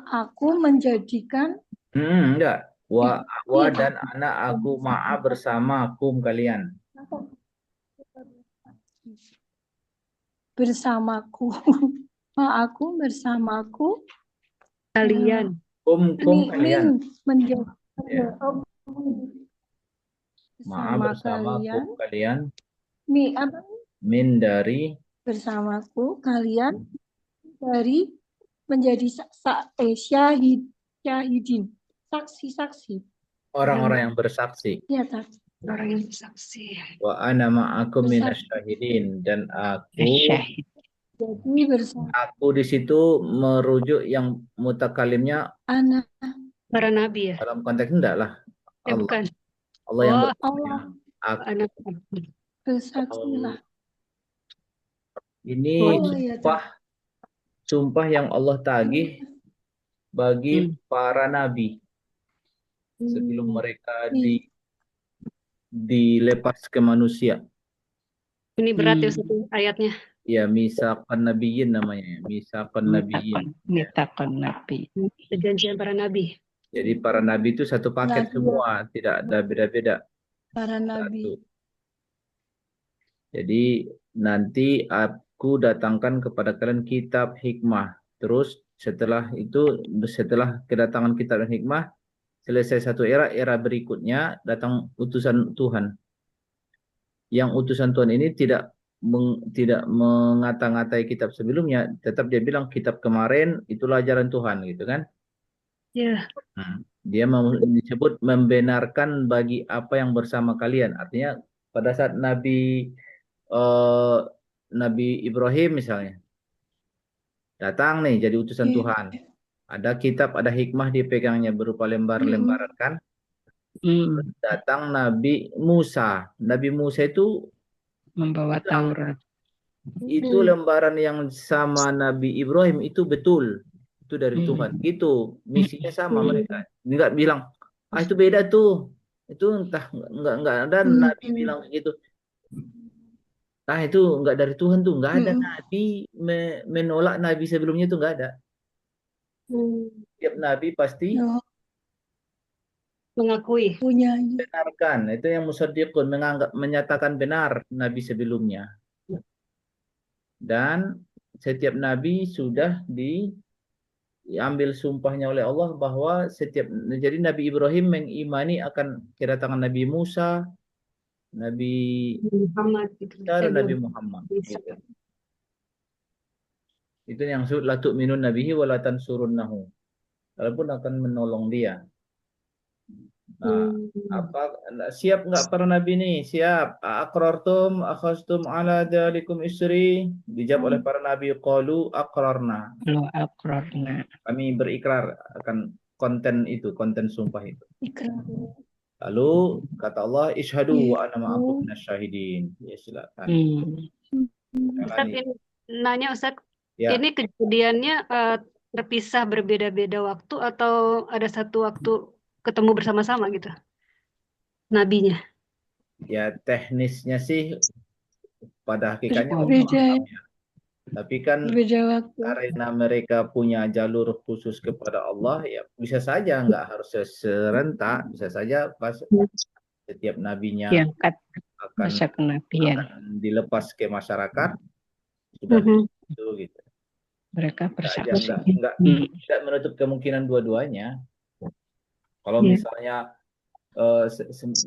aku menjadikan. Enggak. Wa dan anak aku ma'a bersama kum kalian. Bersamaku. Aku bersamaku. Kalian. Kum kalian. Ma'a bersama kum kalian. Min dari. Bersamaku kalian dari menjadi syahidin, saksi-saksi. Orang-orang yang bersaksi. Ya, tak. Orang yang bersaksi. Wa ana ma'akum Bersaksi. minasyahidin, dan Syahid. Jadi bersaksi aku di situ merujuk yang mutakalimnya anak Para nabi ya? dalam konteks enggak lah. Allah. Bukan. Allah yang Oh, bertanya. Allah anak. bersaksilah. Ini Oh ya, tak. sumpah yang Allah tagih bagi para nabi sebelum mereka dilepas ke manusia. Ini berat ya Ustaz, ayatnya. Ya, misaqan nabiyyin namanya. Misaqan nabiyyin. Mitakon Nabi. Perjanjian para nabi. Jadi para nabi itu satu paket Nabi. semua, tidak ada beda-beda. Para nabi. Satu. Jadi nanti aku datangkan kepada kalian kitab hikmah. Terus setelah kedatangan kitab dan hikmah, selesai satu era berikutnya datang utusan Tuhan. Yang utusan Tuhan ini tidak mengata-ngatai kitab sebelumnya, tetap dia bilang kitab kemarin itulah ajaran Tuhan, gitu kan? Ya. Dia disebut membenarkan bagi apa yang bersama kalian. Artinya pada saat Nabi Ibrahim misalnya datang nih jadi utusan Tuhan, ada kitab, ada hikmah dipegangnya berupa lembar-lembaran kan. Datang Nabi Musa itu membawa Taurat. Itu lembaran yang sama Nabi Ibrahim itu betul. Itu dari Tuhan. Gitu. Misinya sama mereka. Enggak bilang, itu beda tuh. Itu entah enggak ada Nabi bilang gitu. Itu enggak dari Tuhan tuh. Enggak ada Nabi menolak Nabi sebelumnya itu enggak ada. Tiap Nabi pasti mengakui, benarkan. Itu yang musaddiqun, menyatakan benar Nabi sebelumnya. Dan setiap nabi sudah diambil sumpahnya oleh Allah bahwa jadi Nabi Ibrahim mengimani akan kedatangan Nabi Musa, Nabi Muhammad, dan Nabi Muhammad. Gitu. Itu yang disebut la tu'minun nabihi wa la tansurunnahu. Walaupun akan menolong dia. Siap nggak para nabi nih? Siap. Aqrartum akhaztum ala dzalikum isri? Dijawab oleh para nabi, qalu aqrarna. Kami berikrar akan konten sumpah itu. Lalu kata Allah, ishadu wa ana ma'akum minasyahidin. Ya, silakan. Ustaz, ini nanya Ustaz, ya. Ini kejadiannya terpisah berbeda-beda waktu atau ada satu waktu ketemu bersama-sama gitu nabinya? Ya, teknisnya sih pada hakikatnya beda. Ya. Tapi kan karena mereka punya jalur khusus kepada Allah, ya bisa saja nggak harus serentak, bisa saja pas setiap nabinya akan dilepas ke masyarakat sudah itu gitu. Mereka bersaksi. Tidak menutup kemungkinan dua-duanya. Kalau misalnya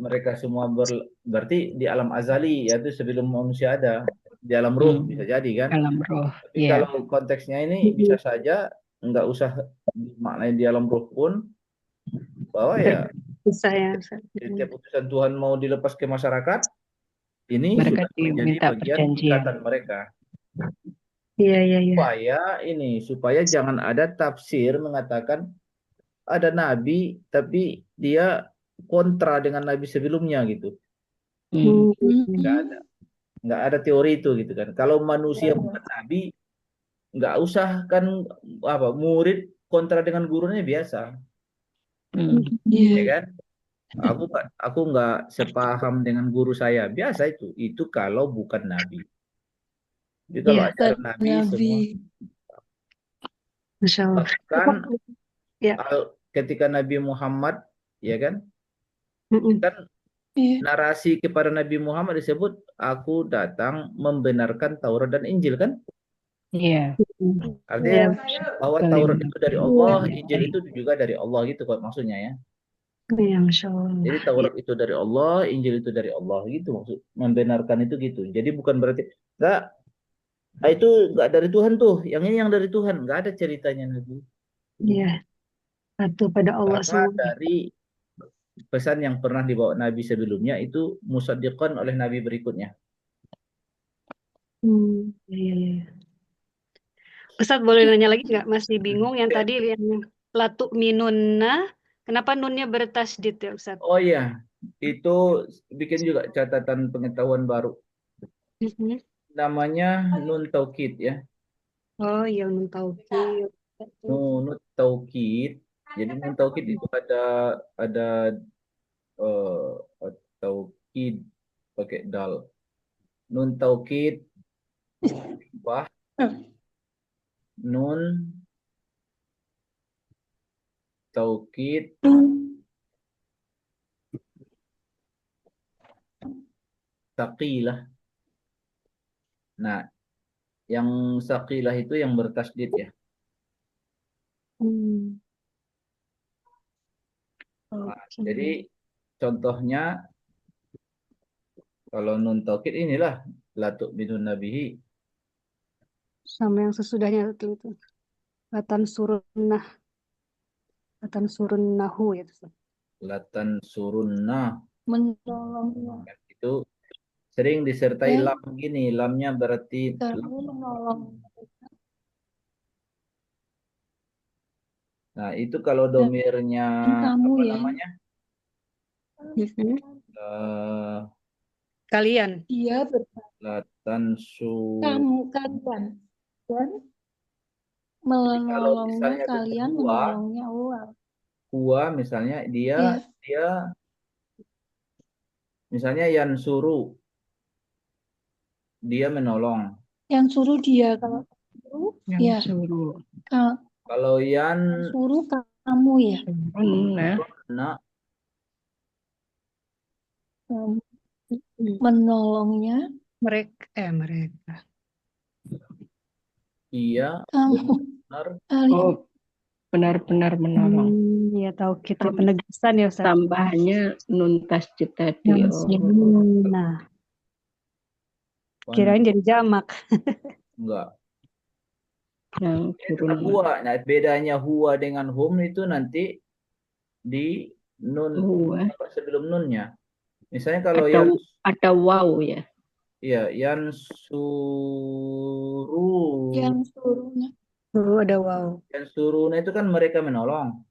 mereka semua berarti di alam azali, yaitu sebelum manusia ada, di alam ruh bisa jadi kan. Alam ruh. Tapi kalau konteksnya ini bisa saja nggak usah dimaknai di alam ruh pun, bahwa ya setiap utusan Tuhan mau dilepas ke masyarakat, ini mereka sudah menjadi bagian ikatan mereka. Supaya jangan ada tafsir mengatakan ada nabi tapi dia kontra dengan nabi sebelumnya gitu. Nggak ada teori itu gitu kan. Kalau manusia bukan nabi, nggak usah kan murid kontra dengan gurunya biasa. Ya kan? Aku nggak sepaham dengan guru saya, biasa itu kalau bukan nabi. Jadi kalau ajaran nabi semua. Masya Allah. Bahkan ketika Nabi Muhammad, ya kan, narasi kepada Nabi Muhammad disebut aku datang membenarkan Taurat dan Injil kan? Iya. Artinya bahwa Taurat itu dari Allah, Injil itu juga dari Allah gitu kok maksudnya ya. Jadi Taurat itu dari Allah, Injil itu dari Allah gitu maksud membenarkan itu gitu. Jadi bukan berarti Itu nggak dari Tuhan tuh. Yang ini yang dari Tuhan. Nggak ada ceritanya Nabi. Iya, patuh pada Allah Karena semua. dari pesan yang pernah dibawa Nabi sebelumnya itu musaddiqan oleh Nabi berikutnya. Iya, iya. Ustadz boleh nanya lagi nggak? Masih bingung yang tadi yang latu minunna, kenapa nunnya bertasdid ya Ustadz? Oh iya, itu bikin juga catatan pengetahuan baru. Mhm. Namanya nun taukid ya. Oh iya, nun taukid. Nun taukid. Jadi nun taukid itu ada taukid pakai dal. Nun taukid wah nun taukid saqilah. Nah, yang saqilah itu yang bertasdid ya. Hmm. Nah, Oke. jadi contohnya kalau nun taukid inilah latuk binun nabihi. Sama yang sesudahnya itu. Latan surunnah, latan surunnahu ya Ustadz. Latan surunna Menolongnya. itu sering disertai Dan lam gini. Lamnya berarti kamu menolong. nah itu kalau domirnya Dan kamu apa ya. namanya? Mhm. Eh, Kalian. Dia latan su kamu kalian. Dan Jadi kalau menolongnya misalnya ada kalian, huwa, menolongnya Allah. huwa misalnya dia Ya, dia misalnya yansuru dia menolong. yang suruh dia kalau suruh, Yang ya. suruh. Kalau Yang suruh kamu ya. Nah, nak Kamu menolongnya Mereka. dia kamu benar kalian. oh benar-benar menolong. Ya taukid ya, penegasan ya Ustadz. Tambahannya nun tasdid tadi. Nah, kirain jadi jamak. Yang enggak. Tetap turun huwa. Nah, bedanya huwa dengan hum itu nanti di nun huwa. sebelum nunnya. Misalnya kalau Ada wow ya. iya yansuru Yang suruhnya. Ada wow. yansuruna itu kan mereka menolong.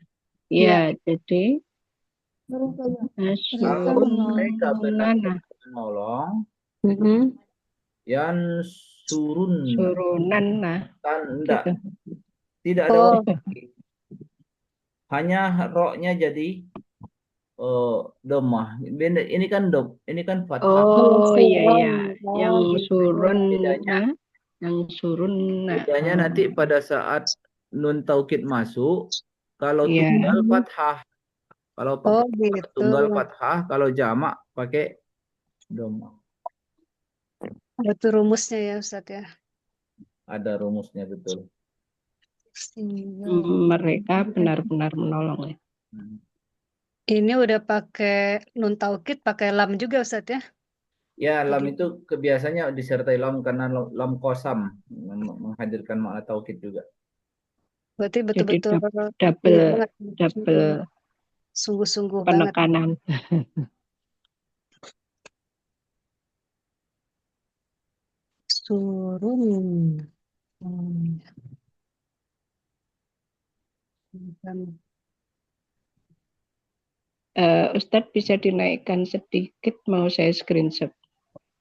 Ya, jadi Mereka Kalau mereka menolong. menolong Mhm. yansurunna surunan nah. tanda Gitu. tidak ada Oh, hanya roknya jadi domah. Ini kan ini kan fathah. Oh iya iya, Oh, yang gitu. surun Bedanya nah, yang surun nah. bedanya nanti pada saat nun taukid masuk, kalau Iya. tunggal fathah. Kalau Oh, pakai gitu. tunggal fathah, kalau jamak pakai domah. Itu rumusnya ya Ustadz ya. Ada rumusnya betul. Mereka benar-benar menolong ya. Ini udah pakai nun taukid, pakai lam juga Ustadz ya. Ya, lam Jadi- itu kebiasaannya disertai lam karena lam kosam menghadirkan makna taukid juga. Berarti Jadi betul-betul double sungguh-sungguh banget. penekanan. Surun. Ustadz bisa dinaikkan sedikit, mau saya screenshot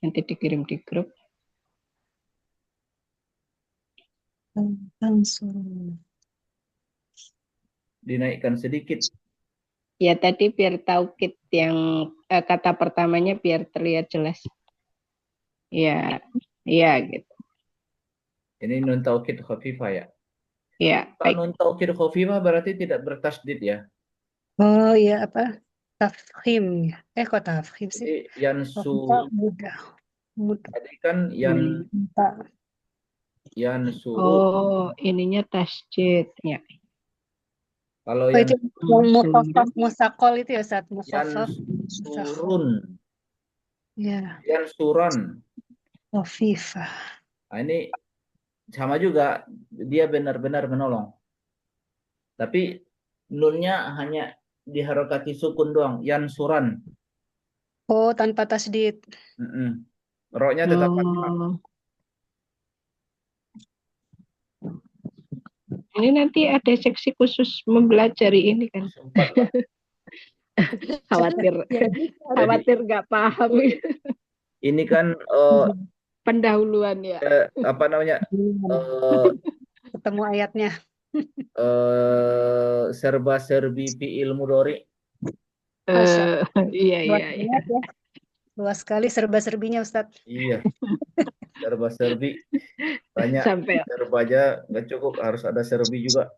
nanti dikirim di grup. Surun. Dinaikkan sedikit. Ya tadi biar taukid yang kata pertamanya biar terlihat jelas. Ya, ya gitu. Ini nun taukid khafifah ya. Ya, Kalau nun taukid khafifah berarti tidak bertasdid ya. Oh iya apa? Tafkhim ya. Kok tafkhim sih? Jadi Mudah. tadi kan yansuru. Oh, ininya tasjid ya. Kalau itu yang mukhafaf musaqal itu ya Ustaz, mukhafaf. yansurun. Ya. Yansuran. Khafifah. Nah, ini sama juga dia benar-benar menolong. Tapi nunnya hanya diharokati sukun doang, yansuran. Oh, tanpa tasdid. Mm-mm. Roknya tetap fathah. Oh, ini nanti ada seksi khusus mempelajari ini kan. Sempat lah. Khawatir, Ya, khawatir nggak paham. Ini kan Pendahuluan ya. apa namanya eh, ketemu ayatnya. serba-serbi fi'il mudhari. Masya Iya, luas iya, iya. banget ya. Luas sekali serba-serbinya Ustadz. Iya, serba-serbi banyak. Sampai Serba aja nggak cukup, harus ada serbi juga.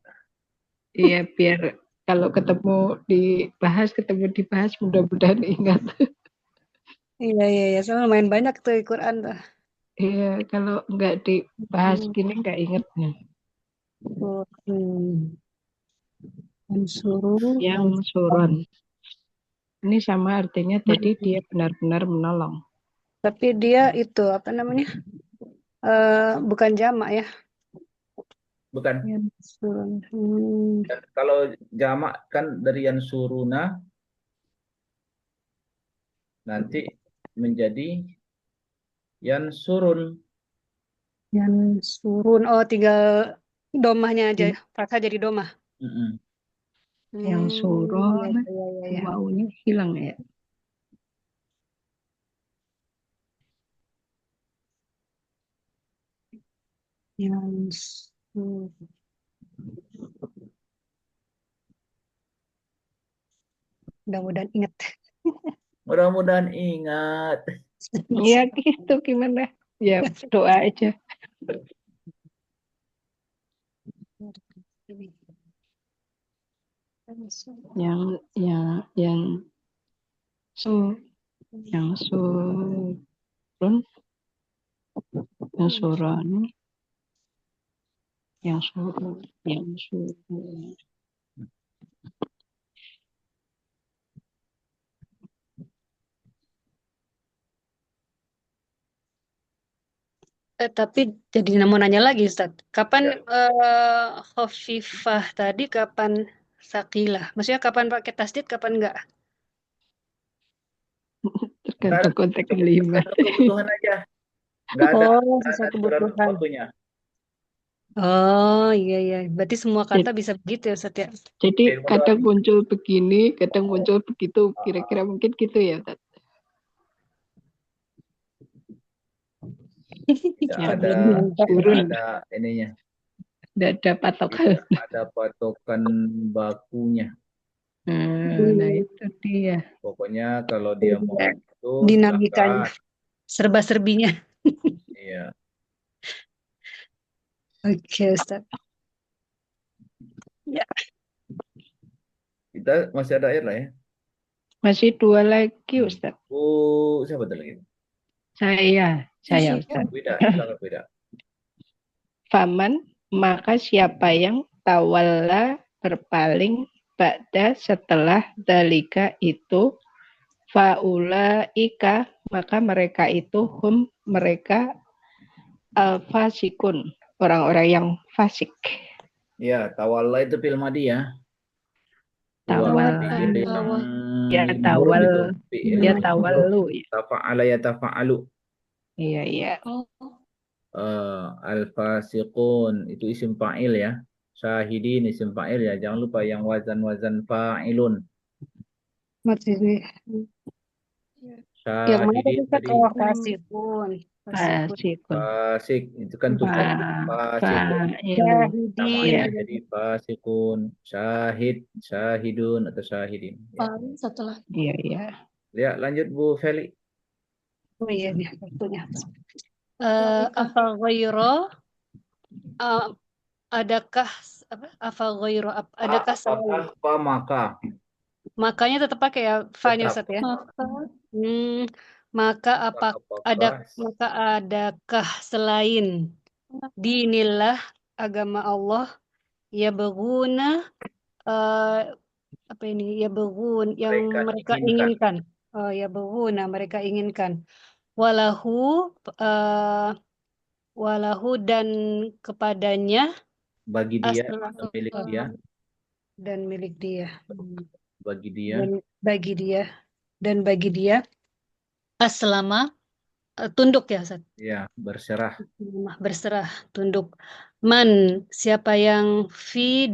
iya biar kalau ketemu dibahas mudah-mudahan ingat. Iya, iya, iya. Soalnya lumayan banyak tuh di Quran tuh. Iya, kalau nggak dibahas gini nggak ingetnya. Suruh Yang suron. Ini sama artinya jadi dia benar-benar menolong. Tapi dia itu apa namanya? Bukan jamak ya. Bukan. Yansurun. Dan kalau jamak kan dari yansuruna nanti menjadi yansurun. Yansurun. Oh, tinggal domahnya aja. Fathah jadi domah. Mm-mm. Yang suron, Iya. wawunya hilang ya. Yansur. Mudah-mudahan ingat. Mudah-mudahan ingat. Iya gitu gimana? Ya doa aja. Yang surun, yang suroni, yang surun. Tapi jadi mau nanya lagi Ustaz. Kapan khafifah tadi, kapan sakilah? Maksudnya kapan pakai tasdid, kapan enggak? Tergantung konteks kalimat. Tergantung kebutuhan aja. Nggak ada sesuai aturan kebutuhan. waktunya. Oh iya. Berarti semua kata bisa begitu ya Ustaz ya? Jadi kadang muncul begini, kadang muncul begitu. Kira-kira mungkin gitu ya Ustaz. Tidak ada ininya. Tidak ada patokan. Tidak ada patokan bakunya. Nah itu dia. Pokoknya kalau dia mau itu dinamikanya, serba-serbinya. Iya. Oke Ustaz. Ya. Kita masih ada air lah ya. Masih 2 lagi Ustaz. Siapa lagi? Saya Ustaz. Silakan beda. Faman, maka siapa yang tawalla berpaling ba'da setelah dalika itu, faulaika, maka mereka itu mereka al-fasikun, orang-orang yang fasik. Ya, tawalla itu fil madi ya. Tawallu. Tafa'ala ya tafa'alu. Iya. Al-fasiqun itu isim fa'il ya. Syahidin isim fa'il ya. Jangan lupa yang wazan-wazan fa'ilun. Yang mana tadi Syahidin kalau fasikun. Fasik itu kan tugas. Fasikun. Namanya jadi fasikun, syahidun atau syahidin. Setelah. Iya. Ya, lanjut Bu Feli. Oh iya nih waktunya. Apa ghairu? Adakah apa? Apa ghairu? Adakah selain? Apa maka? Makanya tetap pakai ya fa-nya Ustaz ya. Maka adakah selain dinillah, agama Allah, ya berguna apa ini, ya berguna yang mereka inginkan. Ya berguna mereka inginkan. Walahu walahu dan kepadanya bagi dia atau milik dia, dan milik dia. bagi dia, Dan bagi dia aslama tunduk ya Ustaz. ya berserah, Berserah tunduk. Man siapa yang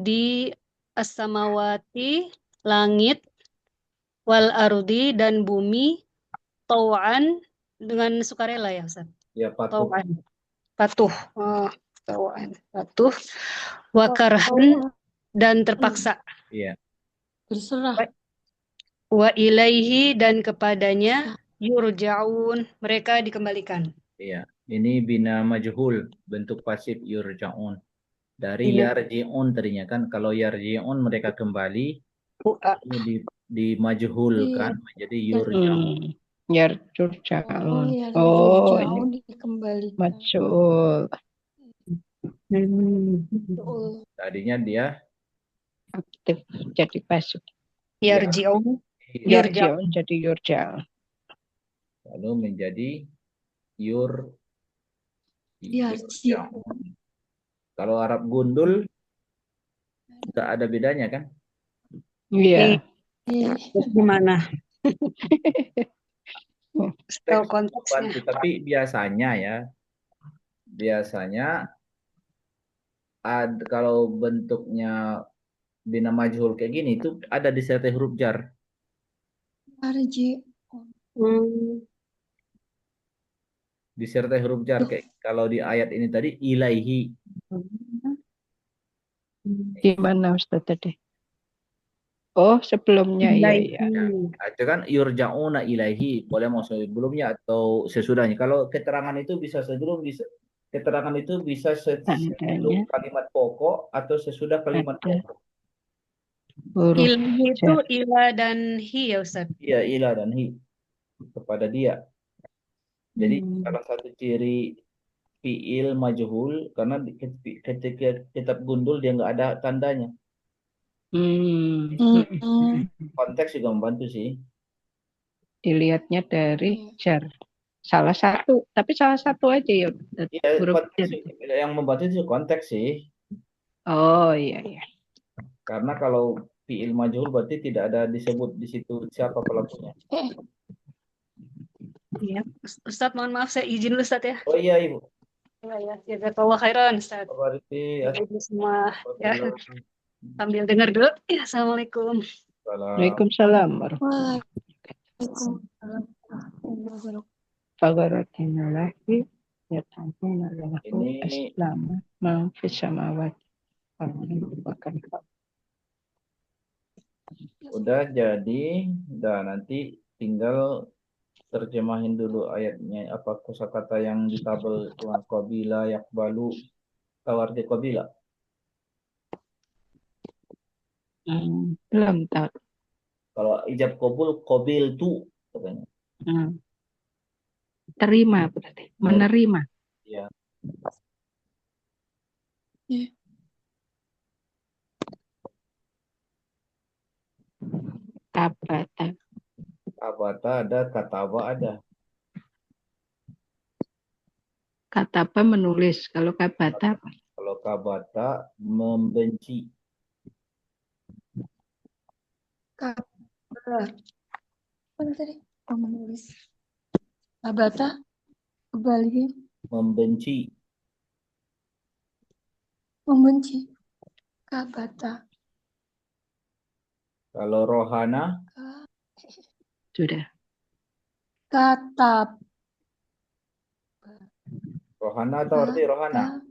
di as-samawati langit wal ardi dan bumi tau'an dengan sukarela ya Ustaz. ya patuh, Tau'an. Patuh. Oh, tau'an. Patuh. Wa karhan dan terpaksa. iya, Berserah. Wa ilaihi dan kepadanya yurja'un mereka dikembalikan. iya. Ini bina majhul, bentuk pasif yurja'un. Dari Bina. yarji'un tadinya kan, kalau yarji'un mereka kembali, U'a. itu dimajhulkan menjadi yurja'un. Yarjurja'un. ya Oh, jauh ini dikembalikan. majul. Betul. Tadinya dia Aktif jadi pasif. Yarji'un. Yarji'un jadi yurja'un. lalu menjadi yurja'un. Kalau Arab gundul nggak ada bedanya kan? Iya. Gimana? Tahu Teks konteksnya. bantu, tapi biasanya kalau bentuknya bina majhul kayak gini itu ada disertai huruf jar. Arji. Disertai huruf jar kayak kalau di ayat ini tadi ilaihi. Gimana Ustaz tadi? Oh, sebelumnya ya. Itu kan yurja'una ilaihi, boleh mau sebelumnya atau sesudahnya. Kalau keterangan itu bisa sebelum, bisa keterangan itu bisa sebelum kalimat pokok atau sesudah kalimat pokok. Ilhi itu ila dan hi ya Ustaz. Iya, ila dan hi kepada dia. Jadi salah satu ciri fi'il majhul karena ketika kitab gundul dia nggak ada tandanya. Konteks juga membantu sih. Dilihatnya dari jar. Salah satu aja ya. Yang membantu itu konteks sih. Oh iya. Karena kalau fi'il majhul berarti tidak ada disebut di situ siapa pelakunya. Iya, Ustaz mohon maaf saya izin dulu Ustaz ya. Oh iya Ibu. Ya, jazakallah khairan Ustaz. Ibu semua ya. Sambil dengar dulu. Ya, assalamualaikum. Waalaikumsalam. Fagaratinalahi yatambuna lahu aslama man fis samawati. Udah jadi, nanti tinggal terjemahin dulu ayatnya apa kosakata yang di tabel qabila yakbalu tawardi qabila. Belum tahu. Kalau ijab qabul qabil tu katanya. Terima berarti, menerima. Ya. Kabata ada, kataba ada. Kataba menulis, kalau kabata apa? Kalau kabata membenci. Kabata. Apa tadi? Menulis. Kabata kembali. Membenci. Kabata. Kalau rohana? Sudah. Katab. Rohana atau arti rohana?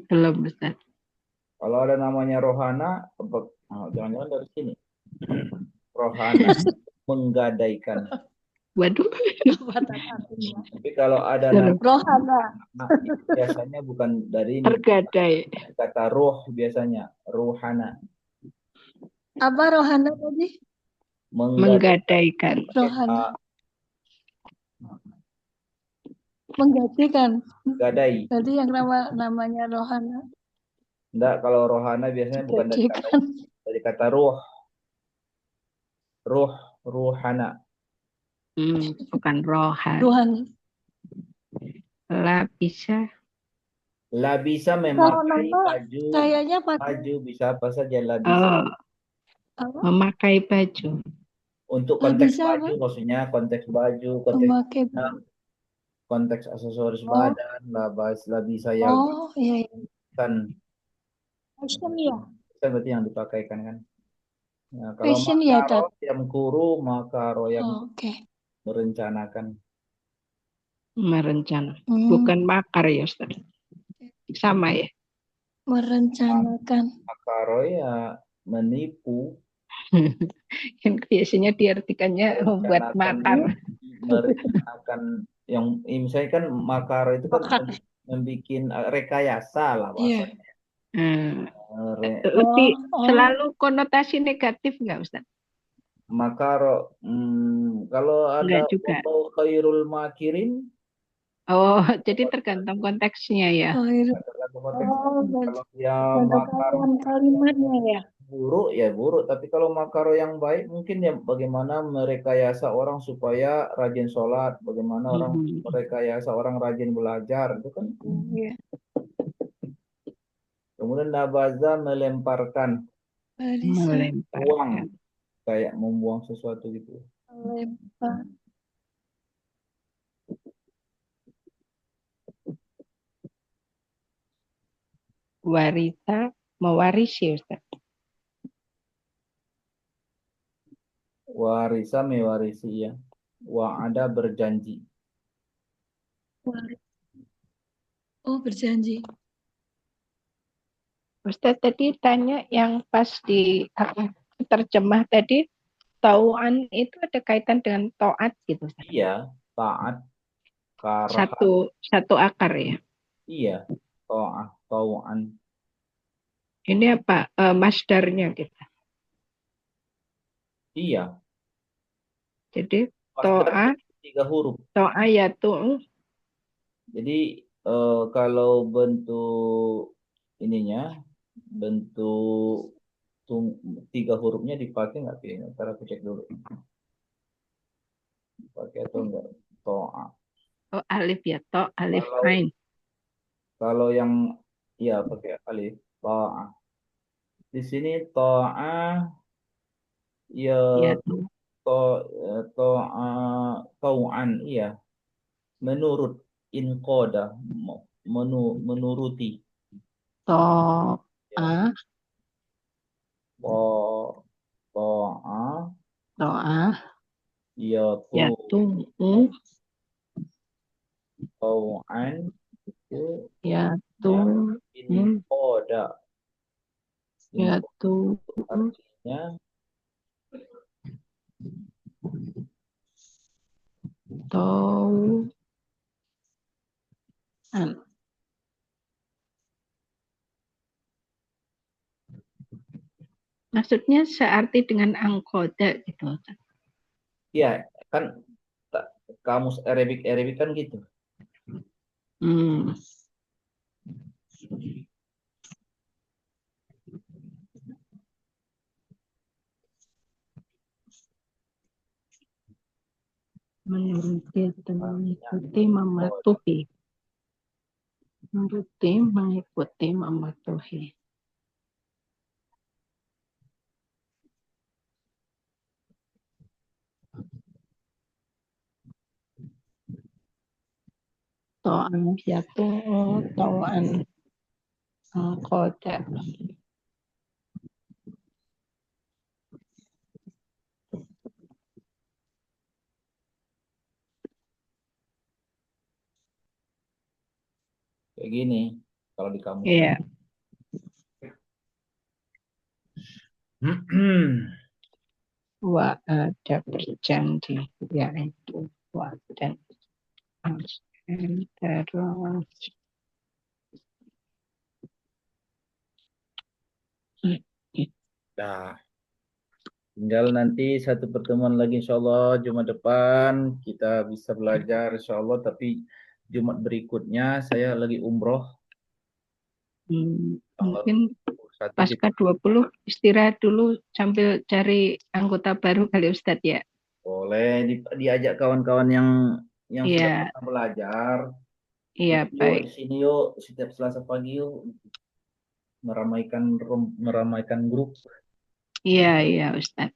Belum Ustaz. Kalau ada namanya rohana, jangan-jangan dari sini. Rohana menggadaikan. Waduh. Tapi kalau ada nama rohana, biasanya bukan dari ini. Tergadai. Kata roh biasanya, rohana. Apa rohana tadi? Menggadaikan. Rohana. Menggadaikan. Gadai. Berarti yang namanya rohana. Enggak, kalau rohana biasanya bukan dari kata roh. Rohana. Bukan rohan. Rohani. lah bisa. La bisa Kalau memakai nama baju, kayaknya pakai baju bisa apa saja la bisa. Oh, apa? memakai baju. Untuk Nggak konteks bisa baju, apa? maksudnya konteks baju, konteks Memakai baju. konteks aksesoris Oh, badan, la bisa ya iya, iya. kan. Fashion ya. Itu berarti yang dipakaikan kan. Nah, kalau Fashion ya, makaro Tat. yang kuru, makaro yang Oh, oke. merencanakan. Merencana. Hmm, Bukan makar ya, Ustaz. Sama ya. merencanakan. Makaro ya menipu, Yang biasanya diartikannya membuat merencanakan, makar. merencanakan yang misalnya kan makaro itu kan Bakat. membuat rekayasa lah Iya. bahasanya. Hmm. Re- Lebih Oh, selalu konotasi negatif nggak, Ustaz? Makaro, kalau ada Enggak juga. khairul makirin, Oh, jadi tergantung konteksnya ya. khair. tergantung konteks. Oh, Kalau dia makaro berdasarkan kalimatnya ya. buruk ya buruk, tapi kalau makaro yang baik mungkin ya bagaimana merekayasa orang supaya rajin sholat, bagaimana orang merekayasa orang rajin belajar, itu kan. Iya. Kemudian nabaza melemparkan Barisan Melemparkan. uang, kayak membuang sesuatu gitu. melempar. Warita, mewarisi, Ustaz. Warisa mewarisi ya. Wa'ada berjanji. Oh, berjanji. Ustaz tadi tanya yang pas di terjemah tadi, tauan itu ada kaitan dengan taat gitu, Ustaz. Iya, taat, karahat. Satu akar ya. Iya, ta'ah, tau'an. Ini apa? Masdarnya kita. Iya, Jadi masdar to'a, 3 huruf. to'a ya tu'u. Jadi kalau bentuk ininya, bentuk 3 hurufnya dipakai nggak sih? Ntar aku cek dulu. Dipakai atau enggak? To'a. Oh, alif ya, to, alif Kalau ain. kalau yang iya pakai alif, ta'ah. Di sini ta'ah ya Ya, tau'an iya. Menurut inqoda menuruti. to'a, Ya. Ta'ah to'a, ya ya tu'u, tau'an itu ya tu'u, inqoda. ya tu'u, Artinya tau'an. Maksudnya searti dengan angkoda gitu. ya kan kamus Arabik kan gitu. Menuruti atau mengikuti mematuhi. Menuruti, mengikuti, mematuhi. To'an yatu, to'an angkoda. Kayak gini kalau di kamus. Iya. Wa ada berjanji, yaitu wa dan terus. Nah, tinggal nanti satu pertemuan lagi insya Allah Jumat depan kita bisa belajar insya Allah. Tapi Jumat berikutnya saya lagi umroh. Mungkin Satu pasca 20 istirahat dulu sambil cari anggota baru kali Ustadz ya. boleh diajak kawan-kawan yang sudah Iya. pernah belajar. Iya, Yuk baik. di sini yuk setiap Selasa pagi yuk meramaikan grup. Iya, iya, Ustadz.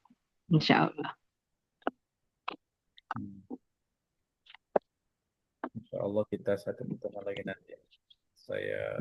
Insya Allah. Insya Allah kita satu ketemu lagi nanti. Saya